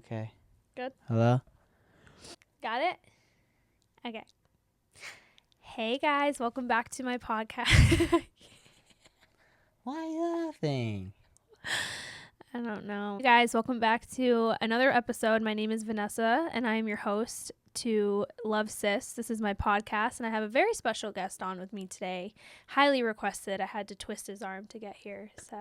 Okay. Good. Hello? Got it? Okay. Hey guys, welcome back to my podcast. Why are you laughing? I don't know. Hey guys, welcome back to another episode. My name is Vanessa and I am your host to Love SIS. This is my podcast and I have a very special guest on with me today. Highly requested. I had to twist his arm to get here, so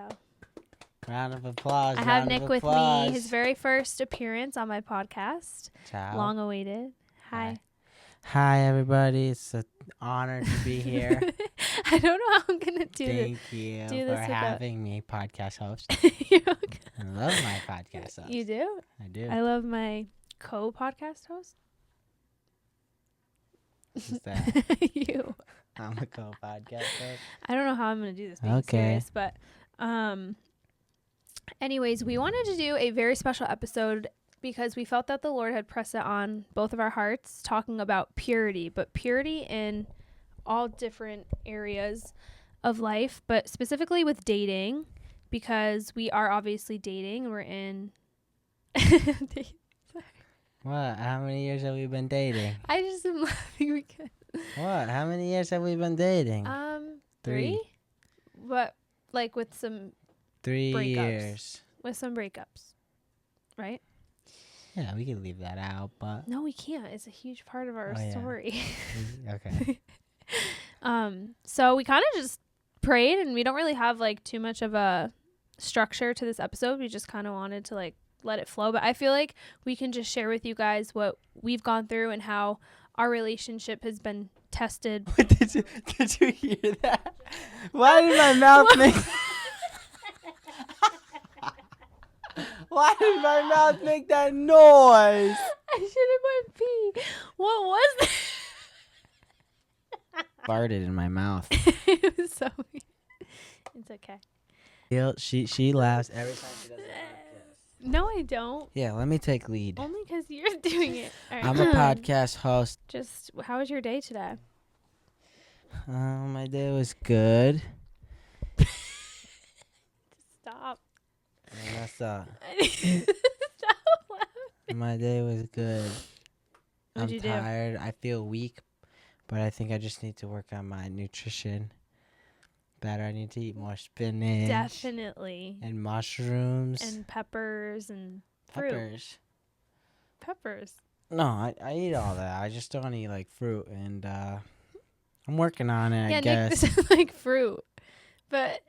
Round of applause. I have Nick with me. His very first appearance on my podcast. Ciao. Long awaited. Hi. Hi, everybody. It's an honor to be here. I don't know how I'm going to do Thank you do for this without- having me, podcast host. You're I love my podcast host. You do? I do. I love my co-podcast host. Who's that? You. I'm a co-podcast host. I don't know how I'm going to do this. Being Okay. serious, but anyways, we wanted to do a very special episode because we felt that the Lord had pressed it on both of our hearts, talking about purity, but purity in all different areas of life, but specifically with dating, because we are obviously dating. We're in. What? How many years have we been dating? I just am laughing because. What? How many years have we been dating? 3, but like with some 3 breakups. years. with some breakups, right? Yeah, we can leave that out, but No, we can't. It's a huge part of our Oh, yeah. story. okay. So we kind of just prayed, and we don't really have like too much of a structure to this episode. We just kind of wanted to like let it flow. But I feel like we can just share with you guys what we've gone through and how our relationship has been tested. did you hear that? Why did my mouth make Why did my mouth make that noise? I should have went pee. What was that? Farted in my mouth. It was so weird. It's okay. She laughs every time she does it like this. No, I don't. Yeah, let me take lead. Only because you're doing it. All right. I'm a podcast host. Just, how was your day today? My day was good. Stop. Vanessa, Stop laughing. my day was good. What'd you do? I'm tired. I feel weak, but I think I just need to work on my nutrition better. I need to eat more spinach. Definitely. And mushrooms. And peppers and fruit. Peppers. No, I eat all that. I just don't eat like fruit, and I'm working on it. Yeah, I guess. Nick, this is like fruit, but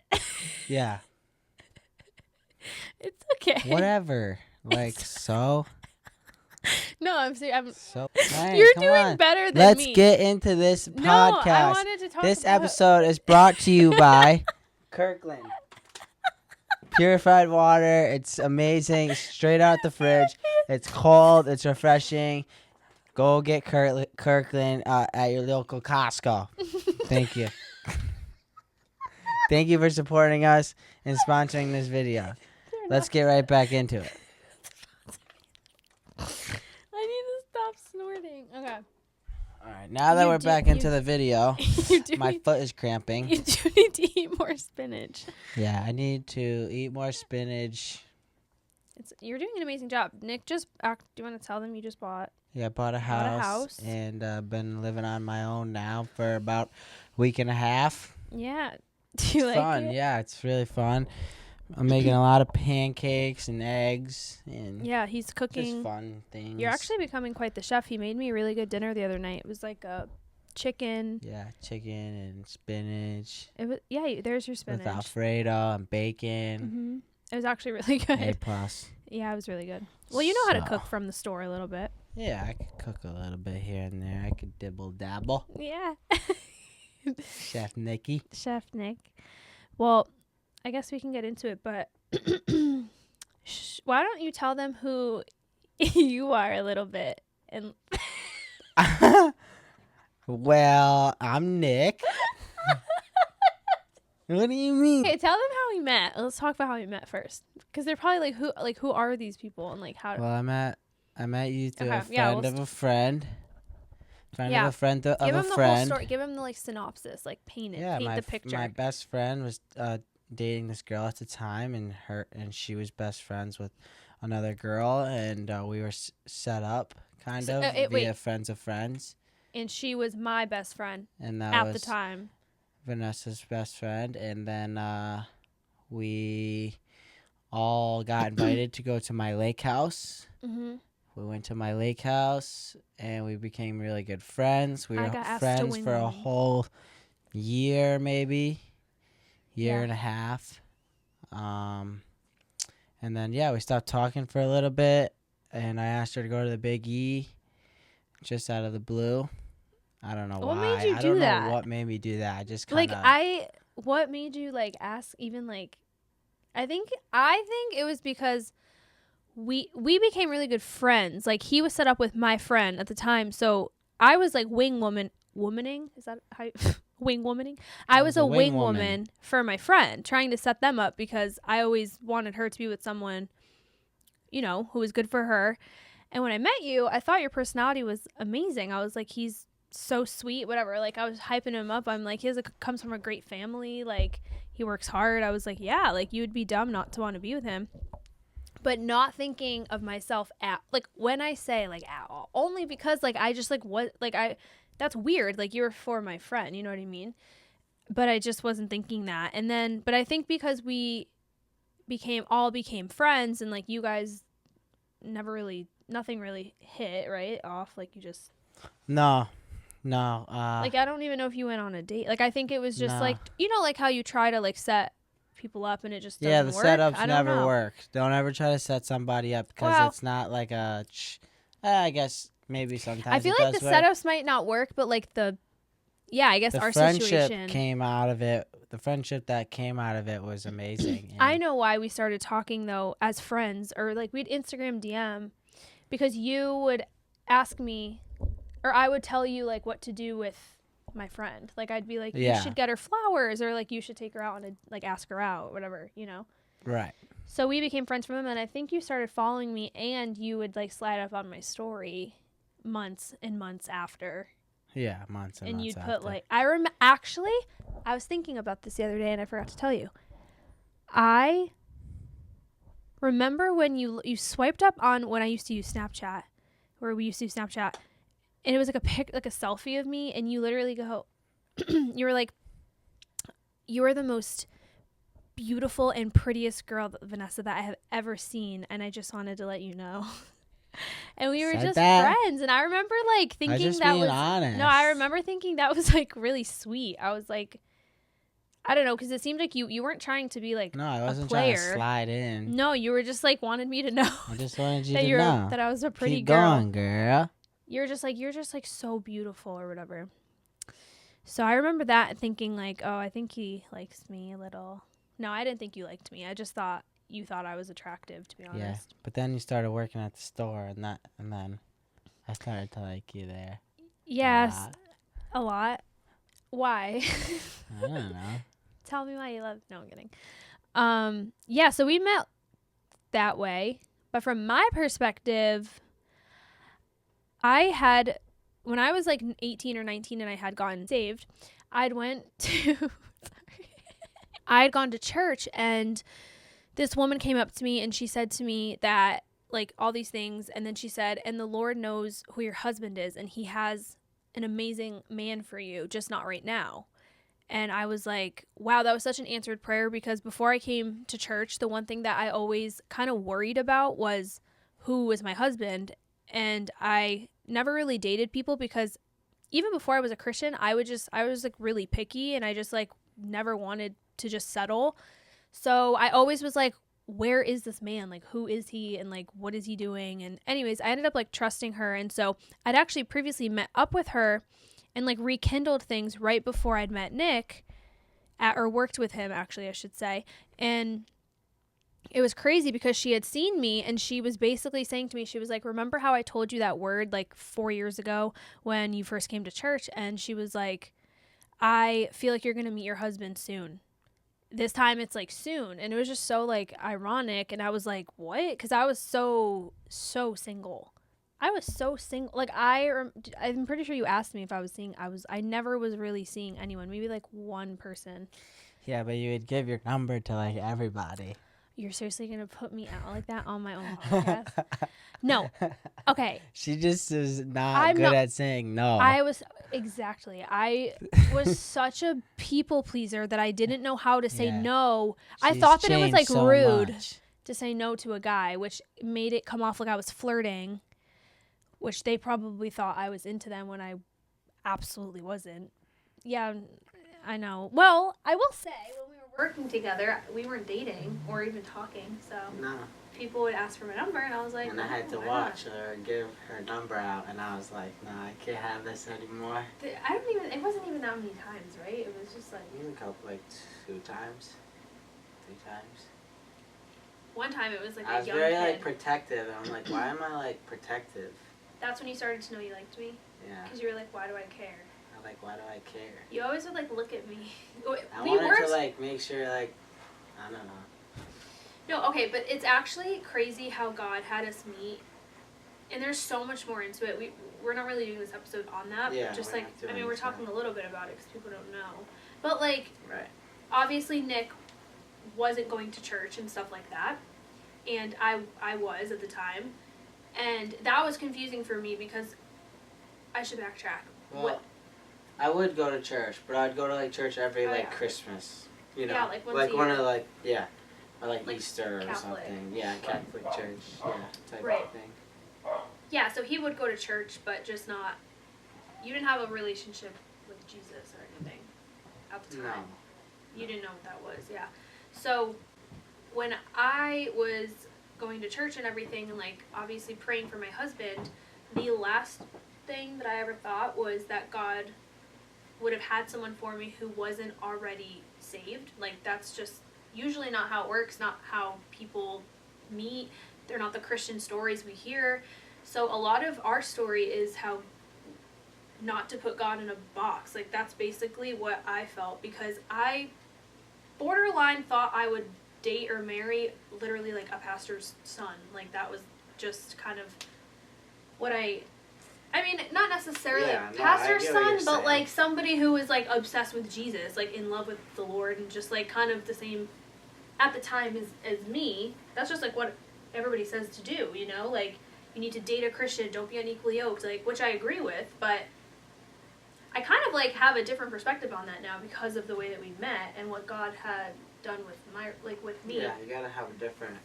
Yeah. it's okay. Whatever. Like so. No, I'm serious. So. Hey, You're come doing on. better than Let's me. get into this No, I podcast. wanted to talk This about episode is brought to you by Kirkland. Purified water. It's amazing. It's straight out the fridge. It's cold. It's refreshing. Go get Kirkland at your local Costco. Thank you. Thank you for supporting us and sponsoring this video. Let's get right back into it. I need to stop snorting. Okay. All right. Now that we're back into the video, my foot is cramping. You do need to eat more spinach. Yeah, I need to eat more spinach. You're doing an amazing job. Nick do you want to tell them you just bought? Yeah, I bought a house. And been living on my own now for about a week and a half. Yeah. Do you It's like fun. it? Yeah, it's really fun. I'm making a lot of pancakes and eggs and Yeah, he's just cooking. fun things. You're actually becoming quite the chef. He made me a really good dinner the other night. It was like a chicken. Yeah, chicken and spinach It was there's your spinach. with Alfredo and bacon. It was actually really good. A plus. Yeah, it was really good. Well, you know how to So- cook from the store a little bit. Yeah, I could cook a little bit here and there. I could dibble dabble. Yeah. Chef Nikki. Chef Nick. Well, I guess we can get into it, but why don't you tell them who you are a little bit? And Well, I'm Nick. What do you mean? okay, tell them how we met. Let's talk about how we met first, because they're probably like who are these people and like how? Well, I met you through Okay, a friend yeah, of a friend. Friend Yeah. of a friend of give a them the friend. whole story. Give them the like synopsis, like paint it, Yeah, paint the picture. my best friend was dating this girl at the time, and she was best friends with another girl, and we were set up kind of via wait. friends of friends. And she was my best friend And that at was the time. Vanessa's best friend. And then we all got invited to go to my lake house. Mm-hmm. We went to my lake house, and we became really good friends. We I were got asked to friends wing for a one. whole year, maybe year Yeah. and a half. And then we stopped talking for a little bit, and I asked her to go to the Big E, just out of the blue. I don't know What why. made you I do don't that? know what made me do that. I just kind of What made you like ask even like? I think it was because we became really good friends. Like he was set up with my friend at the time, so I was like womaning. Is that how? Wing womaning. I was a wing woman for my friend, trying to set them up because I always wanted her to be with someone, who was good for her. And when I met you, I thought your personality was amazing. I was like, he's so sweet, whatever. Like I was hyping him up. I'm like, comes from a great family. Like he works hard. I was like, yeah, like you would be dumb not to want to be with him. But not thinking of myself when I say like at all, only because like I just like what like I. That's weird. Like you're for my friend, you know what I mean? But I just wasn't thinking that. And then, but I think because we became friends and like you guys nothing really hit right off. Like you just. No. Like I don't even know if you went on a date. Like I think it was just No. like, like how you try to like set people up and it just doesn't work. Yeah, the setups never work. Don't ever try to set somebody up because it's not like I guess. Maybe sometimes I feel like the setups might not work, but like I guess our situation came out of it. The friendship that came out of it was amazing. I know why we started talking though as friends, or like we'd Instagram DM, because you would ask me, or I would tell you like what to do with my friend. Like I'd be like, you should get her flowers, or like you should take her out and like ask her out, whatever, Right. So we became friends from them, and I think you started following me, and you would like slide up on my story months and months after. Yeah, months and months you'd after. put like actually I was thinking about this the other day and I forgot to tell you. I remember when you swiped up on when I used to use Snapchat, where we used to use Snapchat, and it was like a selfie of me, and you literally go you were like, you are the most beautiful and prettiest girl, Vanessa, that I have ever seen, and I just wanted to let you know. And we were just friends, and I remember like thinking that was honest. No, I remember thinking that was like really sweet. I was like, I don't know, because it seemed like you weren't trying to be like I wasn't trying to slide in. No, you were just like wanted me to know. I just wanted you to know that I was a pretty Keep girl. Going, girl. You're just like so beautiful or whatever. So I remember that and thinking like, oh, I think he likes me a little. No, I didn't think you liked me. I just thought you thought I was attractive, to be honest. Yeah, but then you started working at the store, and then I started to like you there. Yes, a lot. Why? I don't know. Tell me why you love. No, I'm kidding. Yeah, so we met that way, but from my perspective, when I was like 18 or 19 and I had gotten saved, I'd gone to church, and this woman came up to me and she said to me that like all these things, and then she said, and the Lord knows who your husband is, and he has an amazing man for you, just not right now. And I was like, wow, that was such an answered prayer, because before I came to church, the one thing that I always kind of worried about was who was my husband. And I never really dated people because even before I was a Christian, I was like really picky, and I just like never wanted to just settle. So I always was like, where is this man? Like, who is he? And like, what is he doing? And anyways, I ended up like trusting her. And so I'd actually previously met up with her and like rekindled things right before I'd met Nick or worked with him, actually, I should say. And it was crazy because she had seen me, and she was basically saying to me, she was like, remember how I told you that word like 4 years ago when you first came to church? And she was like, I feel like you're going to meet your husband soon. This time it's like soon. And it was just so like ironic. And I was like, what? Because I was so single. I was so single. Like I'm pretty sure you asked me if I was seeing. I never was really seeing anyone. Maybe like one person. Yeah, but you would give your number to like everybody. You're seriously going to put me out like that on my own podcast? No. Okay. She just is not good at saying no. I was such a people pleaser that I didn't know how to say no. I thought that it was like rude to say no to a guy, which made it come off like I was flirting, which they probably thought I was into them when I absolutely wasn't. Yeah, I know. Well, I will say when we were working together, we weren't dating or even talking, so no. People would ask for my number, and I was like, and I had to watch her give her number out, and I was like, nah, I can't have this anymore. It wasn't even that many times, right? It was just like maybe a couple, like 2 times, 3 times. One time it was like I was very like protective. I'm like, why am I like protective? That's when you started to know you liked me. Yeah. Because you were like, why do I care? I'm like, why do I care? You always would like look at me. I wanted to like make sure like, I don't know. No, okay, but it's actually crazy how God had us meet, and there's so much more into it. We're not really doing this episode on that, yeah, but just like, I mean, we're talking a little bit about it because people don't know. But like, obviously Nick wasn't going to church and stuff like that, and I was at the time, and that was confusing for me because I should backtrack. Well, I would go to church, but I'd go to like church every Christmas, you know, yeah, like once like a one year. of or like Easter Catholic. Or something. Yeah, Catholic church. Yeah, type of thing. Yeah, so he would go to church, but just not. You didn't have a relationship with Jesus or anything at the time. No. You didn't know what that was, yeah. So when I was going to church and everything, and like obviously praying for my husband, the last thing that I ever thought was that God would have had someone for me who wasn't already saved. Like that's just usually not how it works, not how people meet. They're not the Christian stories we hear. So a lot of our story is how not to put God in a box. Like that's basically what I felt, because I borderline thought I would date or marry literally like a pastor's son. Like that was just kind of what I mean, not necessarily pastor's son, but like somebody who was like obsessed with Jesus, like in love with the Lord, and just like kind of the same at the time as me. That's just like what everybody says to do, you know, like you need to date a Christian, don't be unequally yoked, like, which I agree with, but I kind of like have a different perspective on that now because of the way that we met and what God had done with me. Yeah, you gotta have a different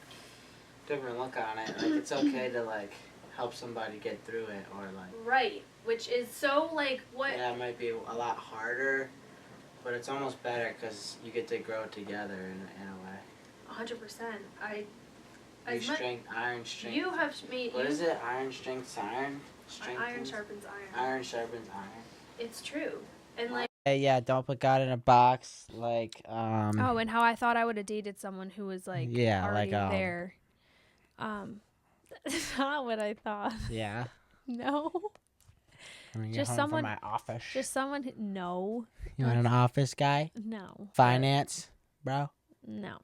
look on it. Like it's okay to like help somebody get through it, or like which is so like what. Yeah, it might be a lot harder, but it's almost better because you get to grow together in a way. 100%. Iron strength. You have made. What is it? Iron strengths iron. Iron sharpens iron. Iron sharpens iron. It's true, and like. Yeah, don't put God in a box. Like. Oh, and how I thought I would have dated someone who was like. Yeah, already like there. That's not what I thought. Yeah. No. I mean, just someone. From my office. Just someone who. No. You want an office guy? No. Finance, bro? No.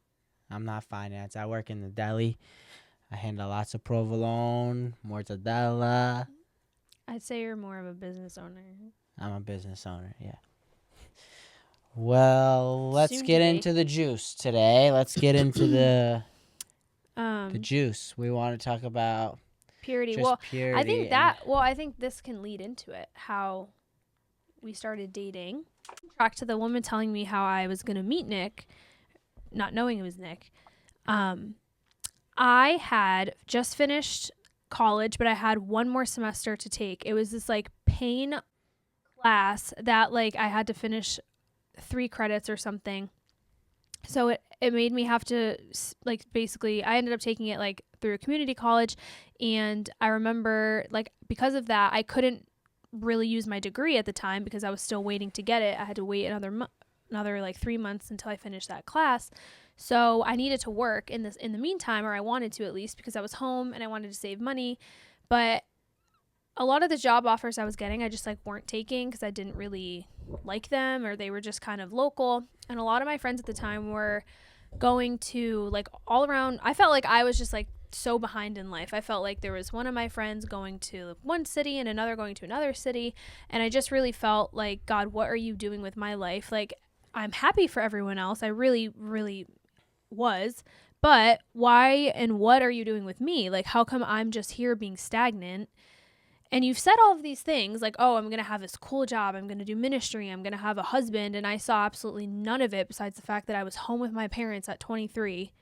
I'm not finance. I work in the deli. I handle lots of provolone, mortadella. I'd say you're more of a business owner. I'm a business owner, yeah. Well, let's get into the juice today. Let's get into the juice. We want to talk about purity. Purity. I think this can lead into it. How we started dating. Back to the woman telling me how I was going to meet Nick, not knowing it was Nick. I had just finished college, but I had one more semester to take. It was this like pain class that like I had to finish 3 credits or something. So it made me have to like basically I ended up taking it like through a community college, and I remember like because of that I couldn't really use my degree at the time because I was still waiting to get it. I had to wait another like 3 months until I finished that class. So I needed to work in the meantime, or I wanted to at least, because I was home and I wanted to save money. But a lot of the job offers I was getting, I just like weren't taking because I didn't really like them, or they were just kind of local. And a lot of my friends at the time were going to like all around. I felt like I was just like so behind in life. I felt like there was one of my friends going to one city and another going to another city. And I just really felt like, God, what are you doing with my life? Like, I'm happy for everyone else. I really, really was. but why and what are you doing with me? Like, how come I'm just here being stagnant? And you've said all of these things like, oh, I'm going to have this cool job. I'm going to do ministry. I'm going to have a husband. And I saw absolutely none of it besides the fact that I was home with my parents at 23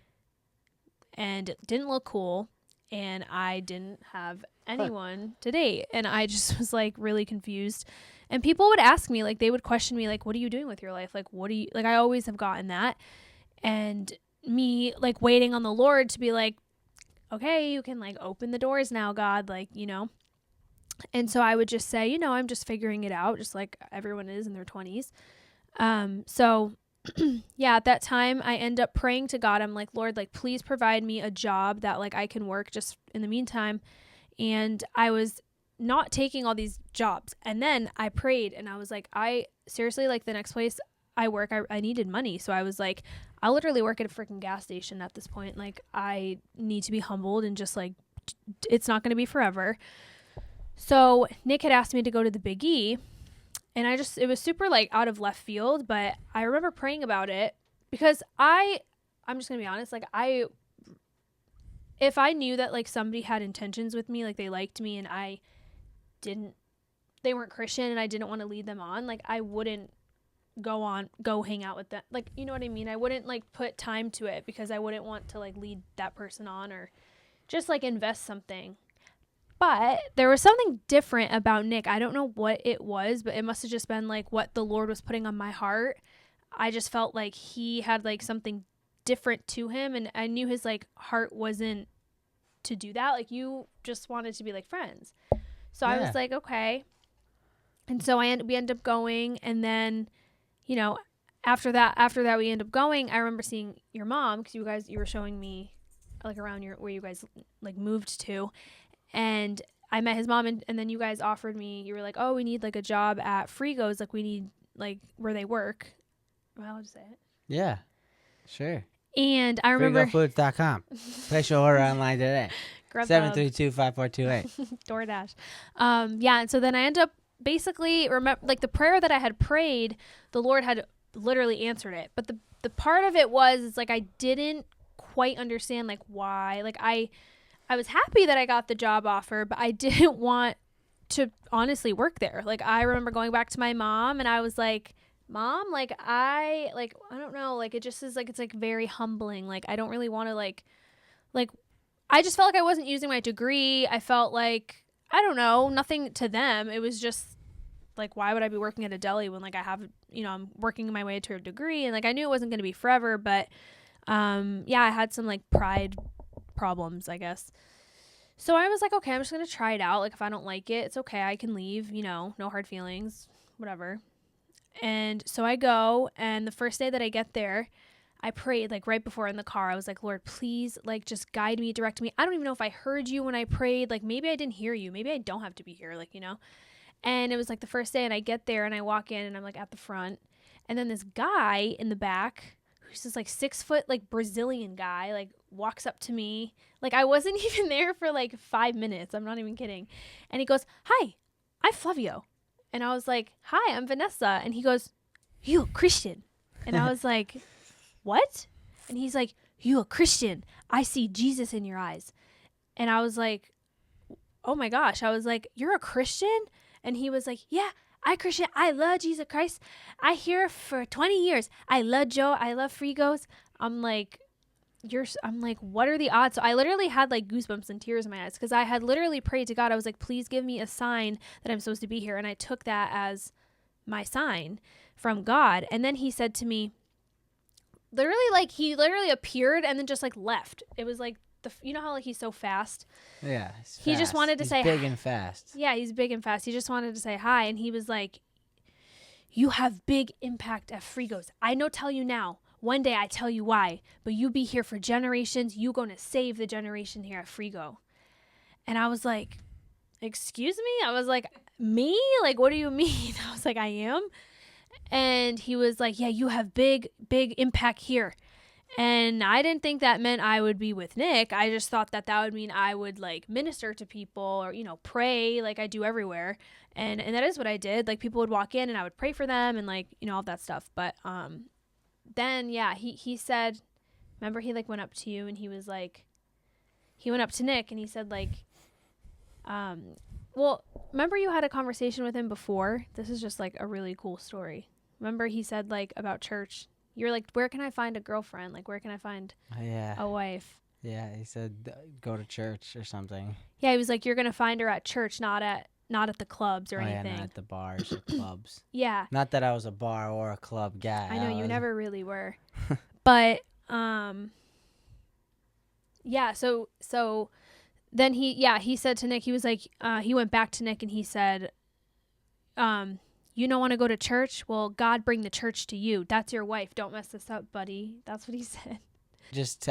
and it didn't look cool. And I didn't have anyone to date. And I just was like really confused. And people would ask me, like, they would question me, like, what are you doing with your life? Like, what do you, like, I always have gotten that. And me, like, waiting on the Lord to be like, okay, you can, like, open the doors now, God, like, you know. And so I would just say, you know, I'm just figuring it out, just like everyone is in their 20s. So, yeah, at that time, I end up praying to God. I'm like, Lord, like, please provide me a job that, like, I can work just in the meantime. And I was not taking all these jobs. And then I prayed and I was like, I seriously, like, the next place I work, I needed money. So I was like, I'll literally work at a freaking gas station at this point. Like, I need to be humbled and just, like, it's not going to be forever. So Nick had asked me to go to the Big E, and it was super, like, out of left field, but I remember praying about it because I'm just going to be honest, like, if I knew that, like, somebody had intentions with me, like, they liked me and they weren't Christian and I didn't want to lead them on, like, I wouldn't go hang out with them. Like, you know what I mean? I wouldn't, like, put time to it because I wouldn't want to, like, lead that person on or just, like, invest something. But there was something different about Nick. I don't know what it was, but it must have just been, like, what the Lord was putting on my heart. I just felt like he had, like, something different to him, and I knew his, like, heart wasn't to do that. Like, you just wanted to be, like, friends. So I was like, okay. And so we end up going, and then, you know, after that we end up going, I remember seeing your mom, because you were showing me, like, around where you guys, like, moved to. And I met his mom, and then you guys offered me, you were like, oh, we need, like, a job at Frigo's. Like, we need, like, where they work. Well, I'll just say it. Yeah, sure. And I remember. FrigoFoods.com. Place your order online today. 732-5428. DoorDash. Yeah, and so then I end up basically, like, the prayer that I had prayed, the Lord had literally answered it. But the part of it was, like, I didn't quite understand, like, why. Like, I was happy that I got the job offer, but I didn't want to honestly work there. Like, I remember going back to my mom and I was like, Mom, like, I don't know, like, it just is, like, it's, like, very humbling. Like, I don't really want to, like, I just felt like I wasn't using my degree. I felt like, I don't know, nothing to them. It was just like, why would I be working at a deli when, like, I have, you know, I'm working my way to a degree, and, like, I knew it wasn't going to be forever, but, yeah, I had some, like, pride problems, I guess. So I was like, okay, I'm just going to try it out. Like, if I don't like it, it's okay. I can leave, you know, no hard feelings, whatever. And so I go, and the first day that I get there, I prayed, like, right before in the car. I was like, Lord, please, like, just guide me, direct me. I don't even know if I heard you when I prayed. Like, maybe I didn't hear you. Maybe I don't have to be here, like, you know. And it was, like, the first day, and I get there, and I walk in, and I'm, like, at the front. And then this guy in the back, who's this, like, 6-foot, like, Brazilian guy, like, walks up to me. Like, I wasn't even there for, like, 5 minutes. I'm not even kidding. And he goes, hi, I'm Flavio. And I was like, hi, I'm Vanessa. And he goes, you a Christian? And I was like, what? And he's like, you a Christian? I see Jesus in your eyes. And I was like, oh my gosh. I was like, you're a Christian? And he was like, yeah, I Christian. I love Jesus Christ. I here for 20 years. I love Joe. I love Frigos. I'm like, what are the odds? So I literally had, like, goosebumps and tears in my eyes because I had literally prayed to God. I was like, please give me a sign that I'm supposed to be here. And I took that as my sign from God. And then he said to me, literally, like, he literally appeared and then just, like, left. It was like, you know how, like, he's so fast? Yeah. He just wanted to say big and fast. Yeah, he's big and fast. He just wanted to say hi. And he was like, you have big impact at Frigos. I no tell you now. One day I tell you why, but you be here for generations. You going to save the generation here at Frigo. And I was like, excuse me? I was like, me? Like, what do you mean? I was like, I am. And he was like, yeah, you have big impact here. And I didn't think that meant I would be with Nick. I just thought that would mean I would, like, minister to people or, you know, pray like I do everywhere. And that is what I did. Like, people would walk in and I would pray for them and, like, you know, all that stuff. But, then, yeah, he said, remember he like went up to you and he was like, he went up to Nick and he said like, well, remember you had a conversation with him before? This is just like a really cool story. Remember he said like about church, you're like, where can I find a girlfriend? Like, where can I find a wife? Yeah, he said go to church or something. Yeah, he was like, you're gonna find her at church, not at the clubs or anything. Yeah, not at the bars or clubs. Yeah. Not that I was a bar or a club guy. I know you never really were. But yeah, so then he said to Nick, he was like, he went back to Nick and he said, you don't want to go to church? Well, God bring the church to you. That's your wife. Don't mess this up, buddy. That's what he said.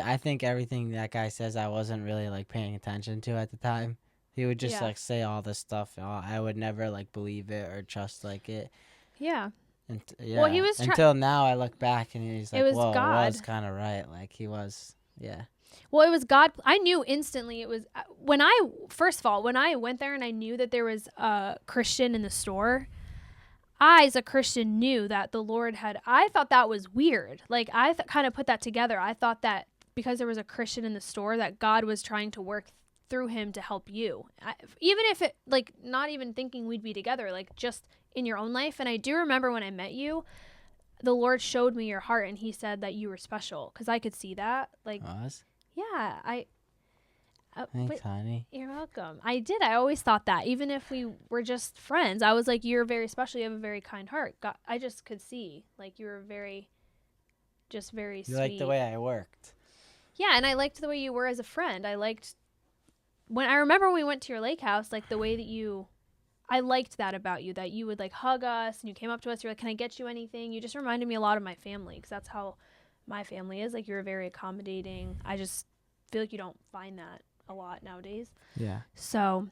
I think everything that guy says I wasn't really like paying attention to at the time. He would just like say all this stuff. I would never like believe it or trust like it. Yeah. And well, he was until now I look back and he's like, it was whoa, God. it was kind of right. Like he was, yeah. Well, it was God. I knew instantly it was when I went there and I knew that there was a Christian in the store. I, as a Christian, knew that the Lord had, I thought that was weird. Like, I kind of put that together. I thought that because there was a Christian in the store, that God was trying to work through him to help you. Even if it, like, not even thinking we'd be together, like, just in your own life. And I do remember when I met you, the Lord showed me your heart and he said that you were special. Because I could see that. Like, yeah, thanks, honey. You're welcome. I did. I always thought that. Even if we were just friends, I was like, you're very special. You have a very kind heart. God, I just could see. Like, you were very sweet. You liked the way I worked. Yeah, and I liked the way you were as a friend. I remember when we went to your lake house, like, the way that I liked that about you, that you would, like, hug us, and you came up to us. You're like, can I get you anything? You just reminded me a lot of my family, because that's how my family is. Like, you're very accommodating. I just feel like you don't find that a lot nowadays. Yeah. So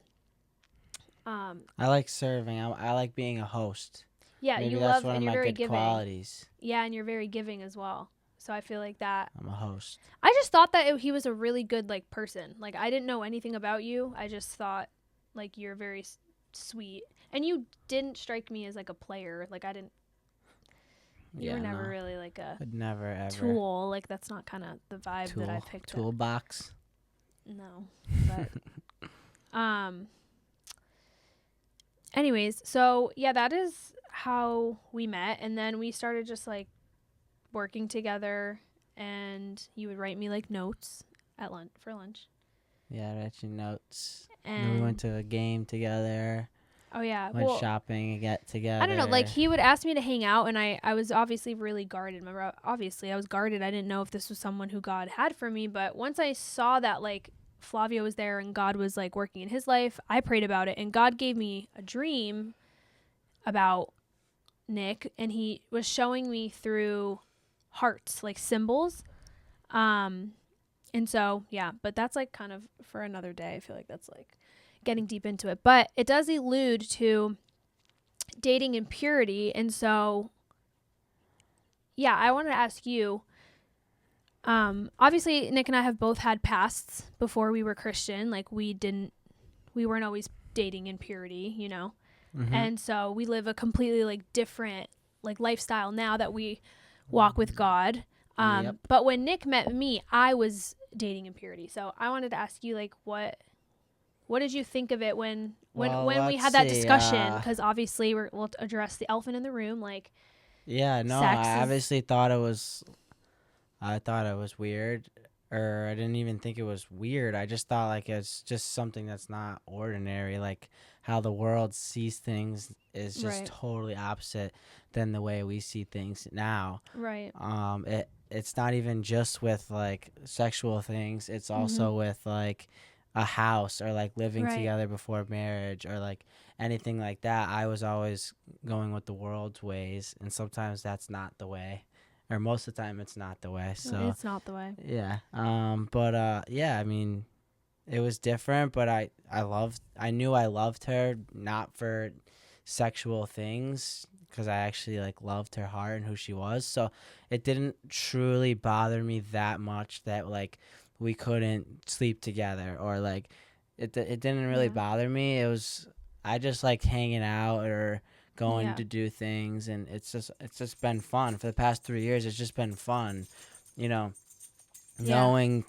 I like serving. I like being a host. Yeah, Maybe you that's love one and of you're my very good giving. qualities. Yeah, and you're very giving as well. So I feel like that I'm a host. I just thought that he was a really good like person. Like, I didn't know anything about you. I just thought like you're very sweet, and you didn't strike me as like a player. Like, I didn't. You were never really like a never ever tool. Like, that's not kind of the vibe that I picked up. Toolbox. No, but anyways, so yeah, that is how we met, and then we started just like working together, and you would write me like notes at for lunch. Yeah, I write you notes. And then we went to a game together. Oh yeah, went shopping and get together. I don't know, like he would ask me to hang out, and I was obviously really guarded. Remember, obviously I was guarded. I didn't know if this was someone who God had for me, but once I saw that like Flavio was there and God was like working in his life, I prayed about it, and God gave me a dream about Nick, and he was showing me through hearts, like symbols. And so yeah, but that's like kind of for another day. I feel like that's like getting deep into it, but it does allude to dating and purity. And so yeah, I wanted to ask you, obviously Nick and I have both had pasts before we were Christian. Like, we weren't always dating in purity, you know? Mm-hmm. And so we live a completely like different like lifestyle now that we walk with God. Yep. But when Nick met me, I was dating in purity. So I wanted to ask you, like, what did you think of it when we had that discussion? Because obviously we'll address the elephant in the room, like. Yeah, no, I obviously thought it was. I thought it was weird, or I didn't even think it was weird. I just thought like it's just something that's not ordinary. Like how the world sees things is just totally opposite than the way we see things now. Right. It's not even just with like sexual things. It's also with like a house or like living together before marriage or like anything like that. I was always going with the world's ways, and sometimes that's not the way, or most of the time it's not the way. So it's not the way. Yeah. Yeah, I mean, it was different, but I knew I loved her, not for sexual things, because I actually like loved her heart and who she was. So it didn't truly bother me that much that like we couldn't sleep together, or like it didn't really bother me. It was, I just liked hanging out or going to do things, and it's just been fun for the past 3 years. It's just been fun, you know. knowing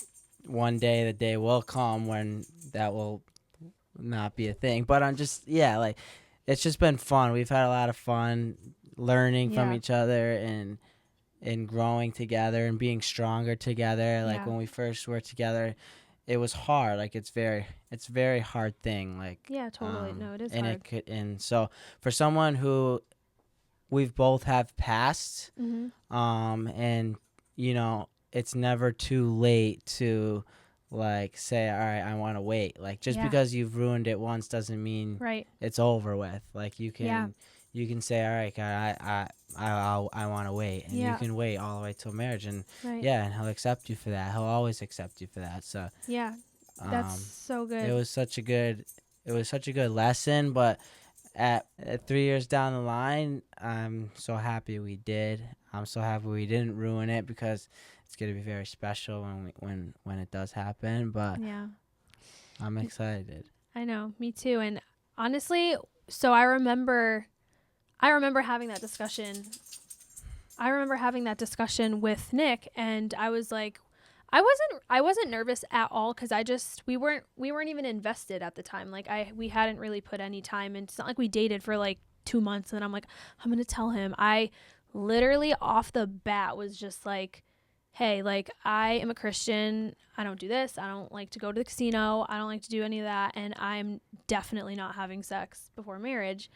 one day the day will come when that will not be a thing. But I'm just, like, it's just been fun. We've had a lot of fun learning from each other and growing together and being stronger together. Like when we first were together, it was hard. Like it's very hard thing. Like totally. No, it is and hard. and so for someone who we've both have passed, and it's never too late to like say, all right, I want to wait. Like just because you've ruined it once doesn't mean it's over with. Like you can say, all right, God, I want to wait, and you can wait all the way till marriage, and and He'll accept you for that. He'll always accept you for that. So that's so good. It was such a good lesson, but at 3 years down the line, I'm so happy we did. I'm so happy we didn't ruin it, because it's going to be very special when it does happen. But I'm excited. I know, me too. And honestly, so I remember having that discussion. I remember having that discussion with Nick, and I was like, I wasn't nervous at all, because we weren't even invested at the time. Like we hadn't really put any time, and it's not like we dated for like 2 months, and I'm like, I'm gonna tell him. I literally off the bat was just like, hey, like I am a Christian. I don't do this. I don't like to go to the casino. I don't like to do any of that, and I'm definitely not having sex before marriage.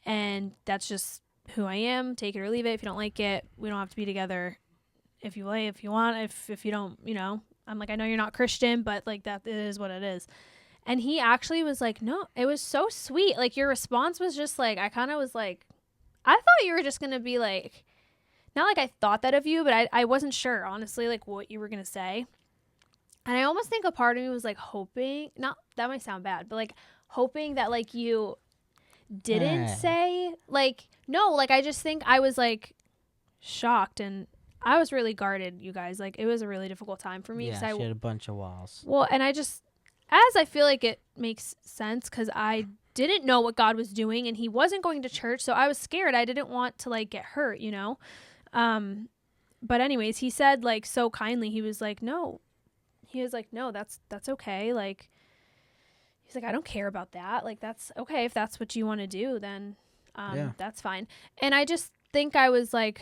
And that's just who I am. Take it or leave it. If you don't like it, we don't have to be together. If you like, if you want, if you don't, I'm like, I know you're not Christian, but like that is what it is. And he actually was like, no, it was so sweet. Like your response was just like, I kind of was like, I thought you were just going to be like, not like I thought that of you, but I wasn't sure, honestly, like what you were going to say. And I almost think a part of me was like hoping, not, that might sound bad, but like hoping that like you didn't say, like, no, like I just think I was like shocked, and I was really guarded, you guys. Like it was a really difficult time for me. Yeah, she had a bunch of walls. Well, and I just, as I feel like it makes sense, because I didn't know what God was doing, and he wasn't going to church, so I was scared. I didn't want to like get hurt, but anyways, he said like so kindly, he was like, no, that's okay. Like he's like, I don't care about that. Like that's okay. If that's what you want to do, then that's fine. And I just think I was like,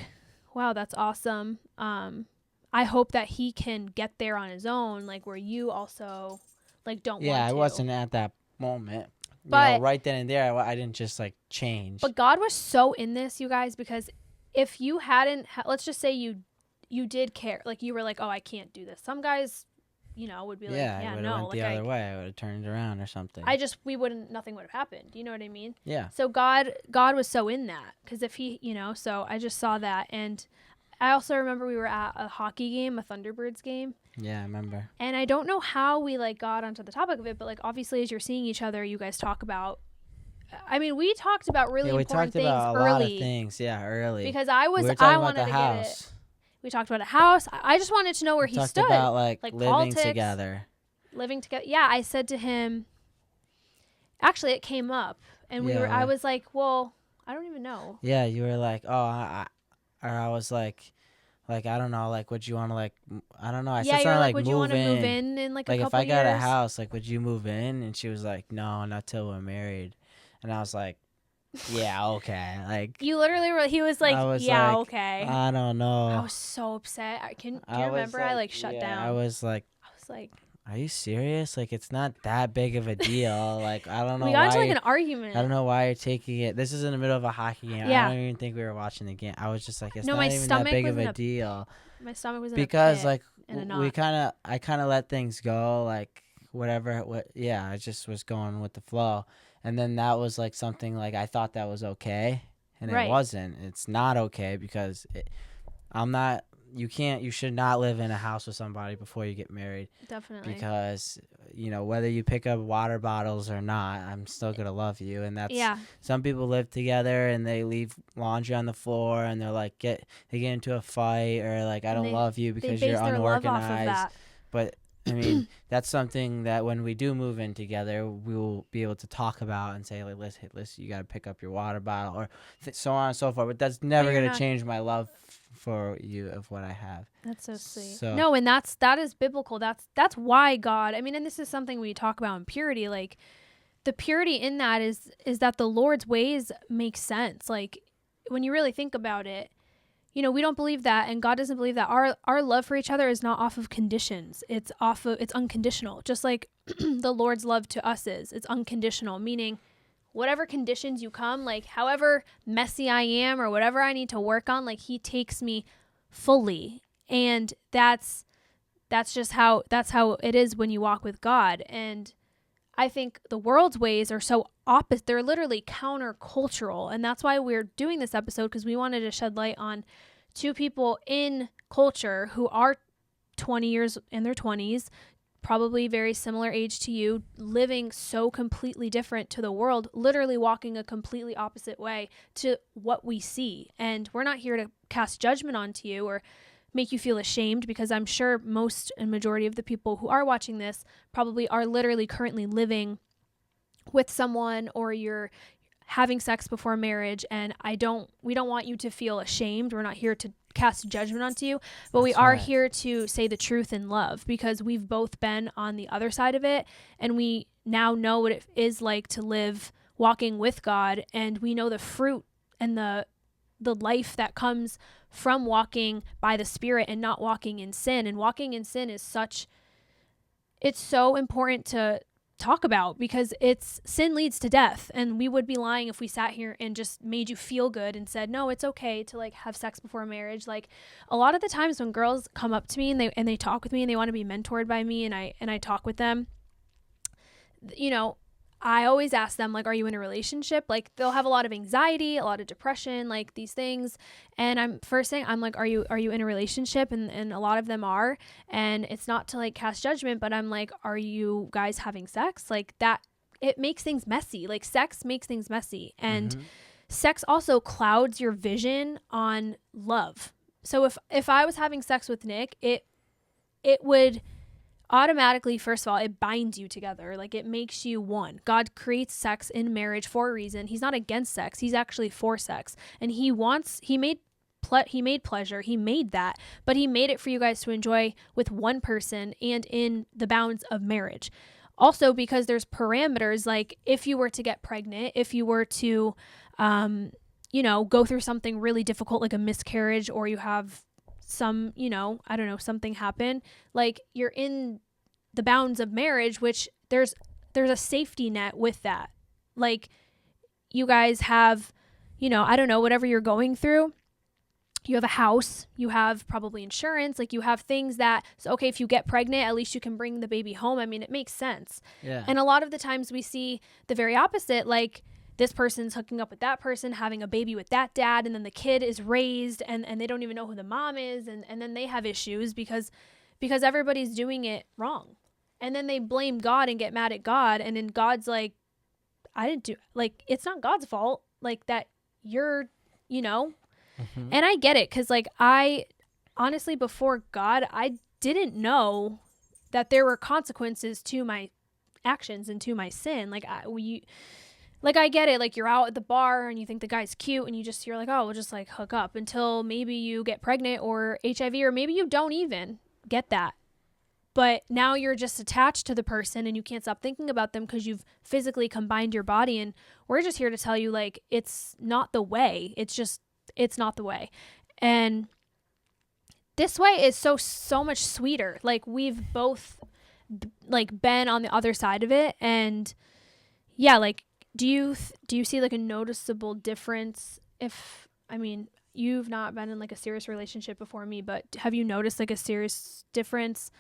wow, that's awesome. I hope that he can get there on his own, like where you also like don't want to. Yeah, I wasn't at that moment. But right then and there, I didn't just like change. But God was so in this, you guys, because if you hadn't, let's just say you did care, like you were like, oh, I can't do this. Some guys, would be like, yeah, no, went the other way. I would have turned around or something. Nothing would have happened. You know what I mean? Yeah. So God was so in that, because if he, so I just saw that. And I also remember we were at a hockey game, a Thunderbirds game. Yeah, I remember. And I don't know how we like got onto the topic of it, but like obviously as you're seeing each other, you guys talk about, I mean, we talked about really important things early. We talked about a lot of things, early. Because I wanted to get it. We talked about a house. I just wanted to know where he stood. Talked about like living politics, together. Living together. Yeah, I said to him, actually it came up, and I was like, well, I don't even know. Yeah, you were like, oh, I was like, I don't know, like, would you want to like, I don't know. I said something like, would you want to move in like a couple years? Like if I got a house, like, would you move in? And she was like, no, not till we're married. And I was like, yeah, okay. Like you literally he was like, yeah, okay. I don't know. I was so upset. Do you remember? I like shut down. I was like, are you serious? Like it's not that big of a deal. Like I don't know. We got into like an argument. I don't know why you're taking it. This is in the middle of a hockey game. Yeah. I don't even think we were watching the game. I was just like, it's not even that big of a deal. My stomach was in because a like I kind of let things go. Like whatever. I just was going with the flow. And then that was like something like I thought that was okay, and it wasn't. It's not okay because you should not live in a house with somebody before you get married. Definitely. Because, whether you pick up water bottles or not, I'm still going to love you. And that's, some people live together and they leave laundry on the floor and they're like, they get into a fight or like, I don't love you because you're unorganized. But I mean, that's something that when we do move in together, we will be able to talk about and say, like, listen, you got to pick up your water bottle, or so on and so forth. But that's never you're going to not. change my love for you of what I have. That's so sweet. So No, and that is biblical. That's why God. I mean, and this is something we talk about in purity. Like the purity in that is that the Lord's ways make sense. Like when you really think about it, you know, we don't believe that, and God doesn't believe that. Our love for each other is not off of conditions. It's unconditional. Just like the Lord's love to us is. It's unconditional, meaning whatever conditions you come, like however messy I am or whatever I need to work on, like he takes me fully. And that's how it is when you walk with God. And I think the world's ways are so opposite. They're literally countercultural. And that's why we're doing this episode, because we wanted to shed light on two people in culture who are 20 years in their 20s, probably very similar age to you, living so completely different to the world, literally walking a completely opposite way to what we see. And we're not here to cast judgment onto you or make you feel ashamed, because I'm sure most and majority of the people who are watching this probably are literally currently living with someone, or you're having sex before marriage, and we don't want you to feel ashamed. We're not here to cast judgment onto you, but we are here to say the truth in love, because we've both been on the other side of it, and we now know what it is like to live walking with God, and we know the fruit and the life that comes from walking by the Spirit and not walking in sin. And walking in sin is it's so important to talk about, because sin leads to death, and we would be lying if we sat here and just made you feel good and said, no, it's okay to like have sex before marriage. Like a lot of the times when girls come up to me and they talk with me and they want to be mentored by me, and I talk with them, you know, I always ask them, like, are you in a relationship? Like, they'll have a lot of anxiety, a lot of depression, like these things. And I'm like, are you in a relationship? And a lot of them are. And it's not to like cast judgment, but I'm like, are you guys having sex? Like that, it makes things messy. Like sex makes things messy. And sex also clouds your vision on love. So if I was having sex with Nick, it would automatically, first of all, it binds you together. Like it makes you one. God creates sex in marriage for a reason. He's not against sex. He's actually for sex. And he made pleasure. He made that, but he made it for you guys to enjoy with one person and in the bounds of marriage. Also, because there's parameters, like if you were to get pregnant, if you were to, go through something really difficult, like a miscarriage, or you have some, I don't know, something happen, like you're in the bounds of marriage, which there's a safety net with that. Like you guys have, I don't know, whatever you're going through, you have a house, you have probably insurance, like you have things that, so okay, if you get pregnant, at least you can bring the baby home. I mean, it makes sense. Yeah. And a lot of the times we see the very opposite, like this person's hooking up with that person, having a baby with that dad, and then the kid is raised and they don't even know who the mom is, and then they have issues because everybody's doing it wrong. And then they blame God and get mad at God, and then God's like, I didn't do, like, it's not God's fault, like that you're, And I get it, because like I honestly, before God, I didn't know that there were consequences to my actions and to my sin. Like I get it, like you're out at the bar and you think the guy's cute and you're like, oh, we'll just like hook up until maybe you get pregnant or HIV, or maybe you don't even get that. But now you're just attached to the person and you can't stop thinking about them because you've physically combined your body. And we're just here to tell you, like, it's not the way. It's not the way. And this way is so much sweeter. Like we've both like been on the other side of it. And yeah, like, do you see like a noticeable difference? You've not been in like a serious relationship before me, but have you noticed like a serious difference,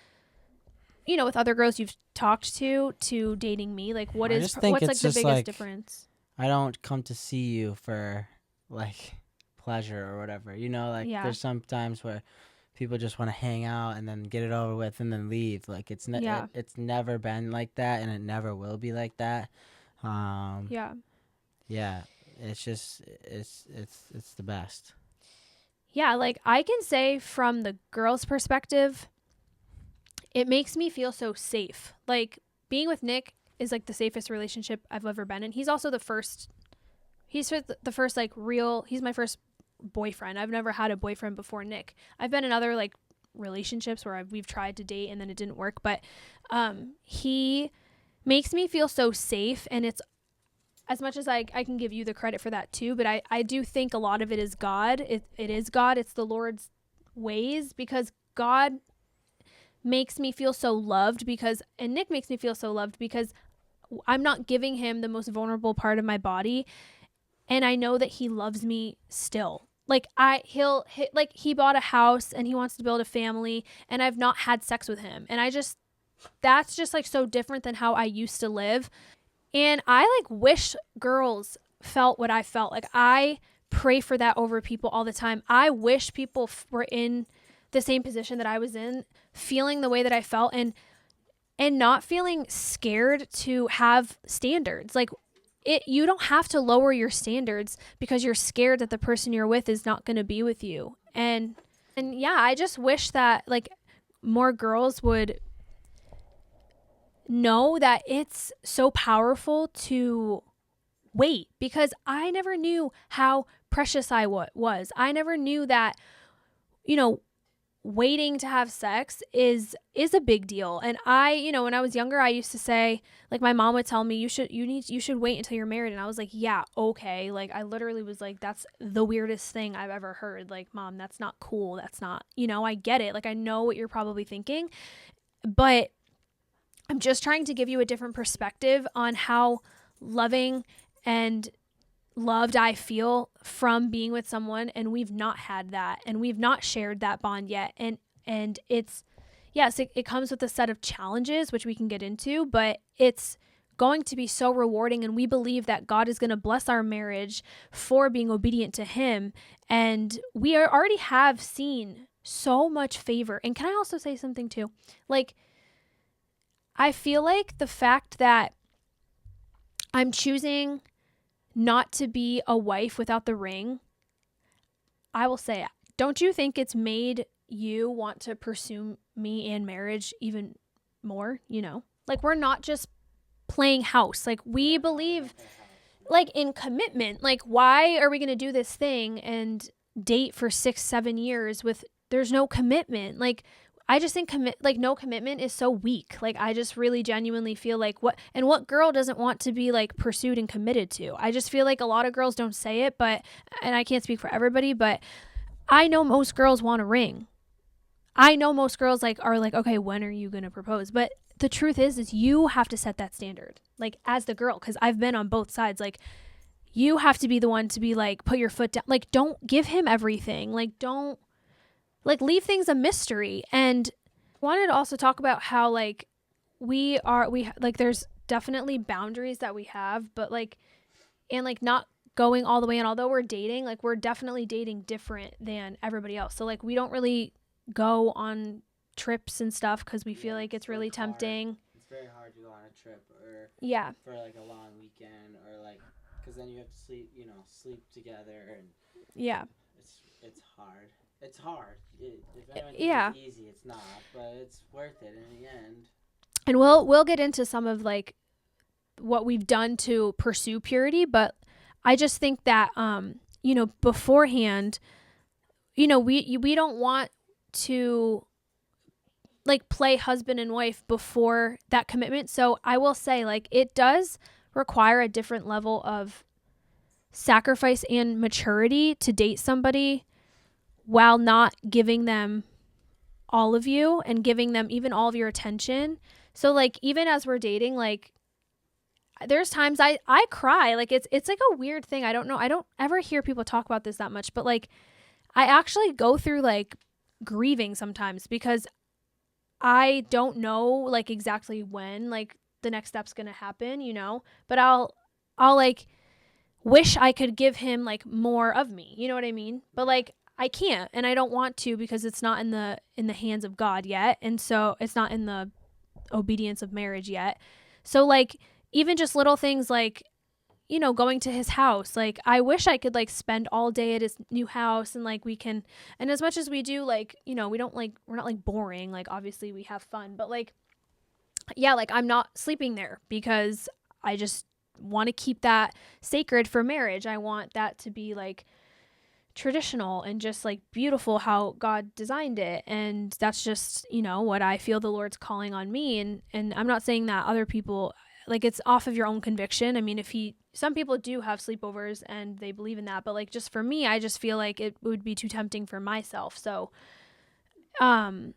with other girls you've talked to dating me? Like what's like the biggest difference? I don't come to see you for like pleasure or whatever, There's some times where people just want to hang out and then get it over with and then leave. Like it's never been like that, and it never will be like that. It's just it's the best. Yeah, like I can say from the girl's perspective, it makes me feel so safe. Like being with Nick is like the safest relationship I've ever been in. He's also the first like real, he's my first boyfriend. I've never had a boyfriend before Nick. I've been in other like relationships where we've tried to date and then it didn't work, but he makes me feel so safe. And it's, as much as I can give you the credit for that too, but I do think a lot of it is God. It is God. It's the Lord's ways, because God makes me feel so loved and Nick makes me feel so loved because I'm not giving him the most vulnerable part of my body. And I know that he loves me still. Like he bought a house and he wants to build a family, and I've not had sex with him. And that's just like so different than how I used to live. And I like wish girls felt what I felt. Like I pray for that over people all the time. I wish people were in the same position that I was in, feeling the way that I felt, and not feeling scared to have standards. Like you don't have to lower your standards because you're scared that the person you're with is not going to be with you. And yeah, I just wish that like more girls would know that it's so powerful to wait, because I never knew how precious I was. I never knew that, waiting to have sex is a big deal. And when I was younger, I used to say, like, my mom would tell me, you should wait until you're married. And I was like, yeah, okay. Like, I literally was like, that's the weirdest thing I've ever heard. Like, Mom, that's not cool. That's not, I get it. Like, I know what you're probably thinking, but I'm just trying to give you a different perspective on how loving and loved I feel from being with someone, and we've not had that, and we've not shared that bond yet. And it's, yes, it comes with a set of challenges, which we can get into, but it's going to be so rewarding. And we believe that God is going to bless our marriage for being obedient to him. And we already have seen so much favor. And can I also say something too? Like, I feel like the fact that I'm choosing not to be a wife without the ring, I will say, don't you think it's made you want to pursue me in marriage even more? Like, we're not just playing house. Like, we believe like in commitment. Like, why are we going to do this thing and date for 6-7 years with there's no commitment? Like, I just think no commitment is so weak. Like, I just really genuinely feel like what girl doesn't want to be like pursued and committed to? I just feel like a lot of girls don't say it, and I can't speak for everybody, but I know most girls want a ring. I know most girls are like, okay, when are you going to propose? But the truth is you have to set that standard, like, as the girl, because I've been on both sides. Like, you have to be the one to be like, put your foot down. Like, don't give him everything. Like, don't, like, leave things a mystery. And I wanted to also talk about how like there's definitely boundaries that we have, but like, and like not going all the way. And although we're dating, like, we're definitely dating different than everybody else. So like, we don't really go on trips and stuff because we feel like it's really tempting. It's very hard to go on a trip or for like a long weekend, or like, because then you have to sleep together, and it's hard. It's hard. If anyone thinks it's easy, it's not, but it's worth it in the end. And we'll get into some of like what we've done to pursue purity, but I just think that beforehand, we don't want to like play husband and wife before that commitment. So I will say, like, it does require a different level of sacrifice and maturity to date somebody while not giving them all of you and giving them even all of your attention. So like, even as we're dating, like, there's times I cry. Like, it's like a weird thing. I don't know. I don't ever hear people talk about this that much, but like, I actually go through like grieving sometimes because I don't know like exactly when like the next step's going to happen, but I'll like wish I could give him like more of me. You know what I mean? But like, I can't, and I don't want to, because it's not in the hands of God yet. And so it's not in the obedience of marriage yet. So like, even just little things like, going to his house. Like, I wish I could like spend all day at his new house, and like we can, and as much as we do, like, we don't like, we're not like boring. Like, obviously we have fun, but like, yeah, like I'm not sleeping there because I just want to keep that sacred for marriage. I want that to be like traditional and just like beautiful how God designed it. And that's just, what I feel the Lord's calling on me. And I'm not saying that other people, like, it's off of your own conviction. I mean, some people do have sleepovers and they believe in that, but like, just for me, I just feel like it would be too tempting for myself. So, and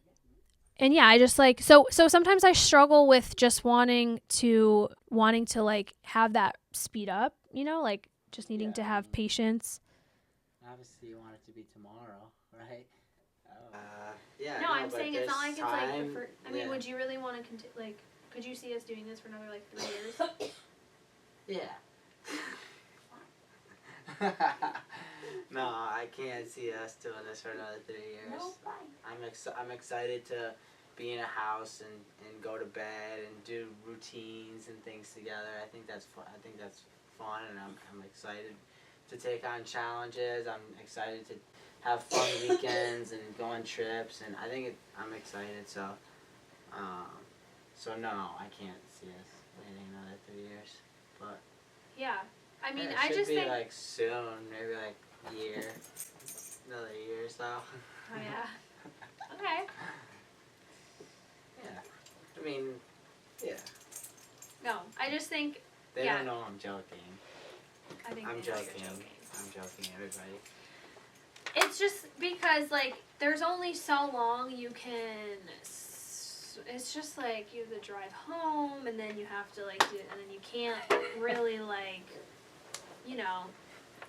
yeah, I just like, so sometimes I struggle with just wanting to like have that speed up, like just needing to have patience. Obviously, you want it to be tomorrow, right? Yeah. No, I'm saying it's not like it's time, like. I mean, would you really want to continue? Like, could you see us doing this for another like 3 years? Yeah. No, I can't see us doing this for another 3 years. No, fine. I'm excited to be in a house and go to bed and do routines and things together. I think that's fun. And I'm excited to take on challenges. I'm excited to have fun weekends and go on trips, and I'm excited. So, no, I can't see us waiting another 3 years. But yeah, I mean, I just think like soon, maybe like another year or so. Oh yeah. Okay. Yeah. I mean, yeah. No, I just think they don't know I'm joking. I think I'm joking. I'm joking, everybody. It's just because like there's only so long you can. It's just like you have to drive home, and then you have to like do it, and then you can't really like,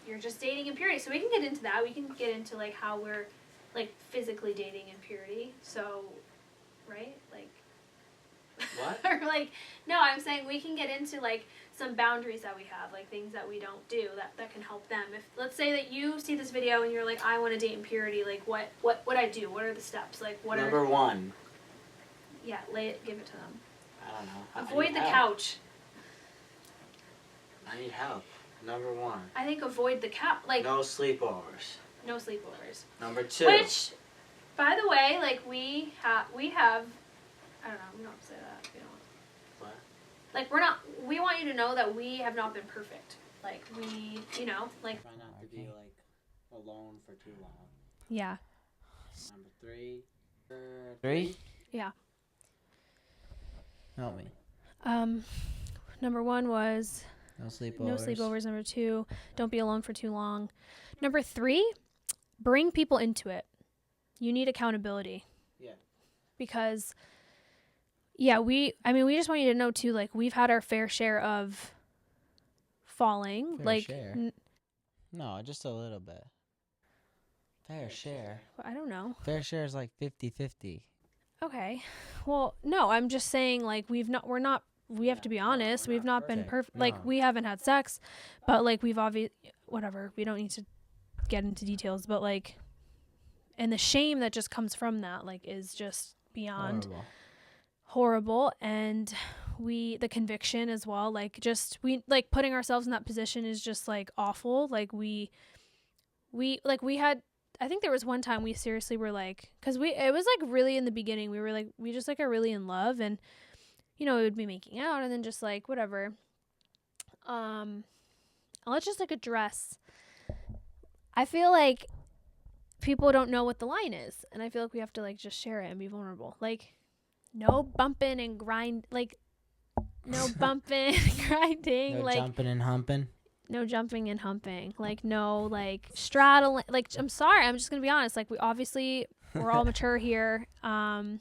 you're just dating in purity. So we can get into that. We can get into like how we're like physically dating in purity. So, right? Like. What? Or like, no, I'm saying we can get into like some boundaries that we have, like things that we don't do that can help them. If let's say that you see this video and you're like, I want to date in purity, like what would I do? What are the steps? Like what Number one. Yeah, give it to them. I don't know. Avoid the couch. I need help. Number one. I think avoid the couch. Like no sleepovers. No sleepovers. Number two. Which, by the way, like we have. I don't know. We don't have to say that. We don't. What? Like we're not. We want you to know that we have not been perfect. Like we, like. Try not to be like alone for too long. Yeah. Number three. Three. Yeah. Help me. Number one was no sleepovers. No sleepovers. Number two, don't be alone for too long. Number three, bring people into it. You need accountability. Yeah. Because, yeah, we just want you to know too, like we've had our fair share of falling. Fair like, share? No, just a little bit. Fair share. I don't know. Fair share is like 50-50. Okay. Well, no, I'm just saying like we have to be honest. We've not been perfect. No. Like we haven't had sex, but like we've whatever. We don't need to get into details, but like, and the shame that just comes from that, like, is just beyond horrible. And the conviction as well, like just, like putting ourselves in that position is just like awful. Like we had, I think there was one time we seriously were like, cause it was like really in the beginning, we were like, we just like are really in love, and we would be making out and then just like whatever. Let's just like address, I feel like people don't know what the line is, and I feel like we have to like just share it and be vulnerable. Like no bumping and grind, like no bumping and grinding, no like jumping and humping. No jumping and humping. Like, no, like, straddling. Like, I'm sorry. I'm just going to be honest. Like, we're all mature here. No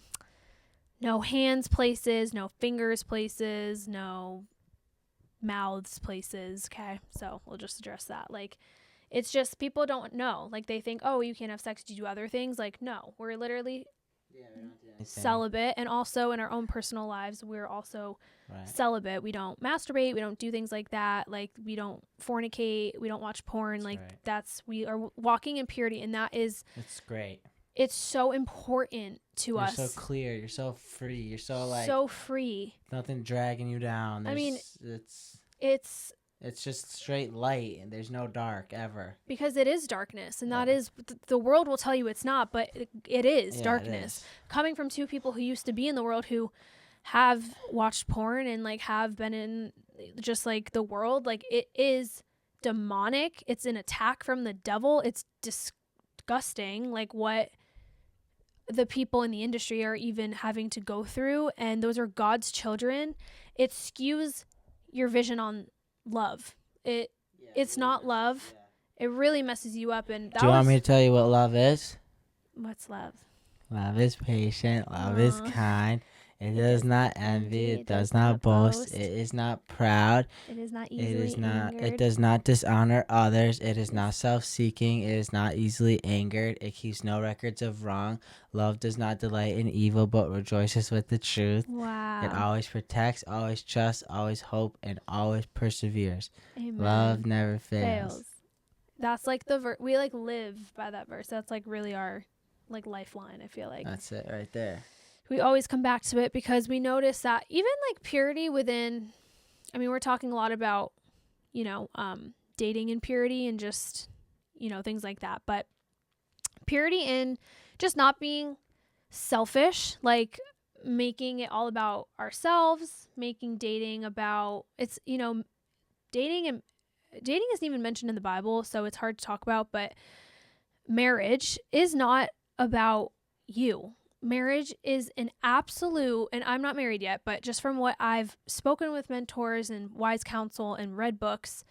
hands places, no fingers places, no mouths places. Okay. So we'll just address that. Like, it's just people don't know. Like, they think, oh, you can't have sex. Do you do other things? Like, no, we're literally celibate. And also in our own personal lives, we're also celibate. We don't masturbate. We don't do things like that. Like, we don't fornicate. We don't watch porn. We are walking in purity. And it's great. It's so important to us. You're so clear. You're so free. You're so like. So free. Nothing dragging you down. I mean, it's It's just straight light, and there's no dark ever. Because it is darkness, and that is the world will tell you it's not, but it is darkness. It is. Coming from two people who used to be in the world, who have watched porn and like have been in just like the world, like it is demonic. It's an attack from the devil. It's disgusting, like what the people in the industry are even having to go through, and those are God's children. It skews your vision on love. It's not love. It really messes you up. And do you want me to tell you what love is? What's love? Love is patient. Love is kind. It does not envy. It does not boast. It is not proud. It is not easily angered. It does not dishonor others. It is not self-seeking. It is not easily angered. It keeps no records of wrong. Love does not delight in evil, but rejoices with the truth. Wow. It always protects, always trusts, always hopes, and always perseveres. Amen. Love never fails. That's like the we like live by that verse. That's like really our like lifeline, I feel like. That's it right there. We always come back to it because we notice that even like purity within, I mean, we're talking a lot about, dating and purity and just, things like that. But purity in just not being selfish, like making it all about ourselves, making dating about, it's, dating isn't even mentioned in the Bible, so it's hard to talk about, but marriage is not about you. Marriage is an absolute, and I'm not married yet, but just from what I've spoken with mentors and wise counsel and read books,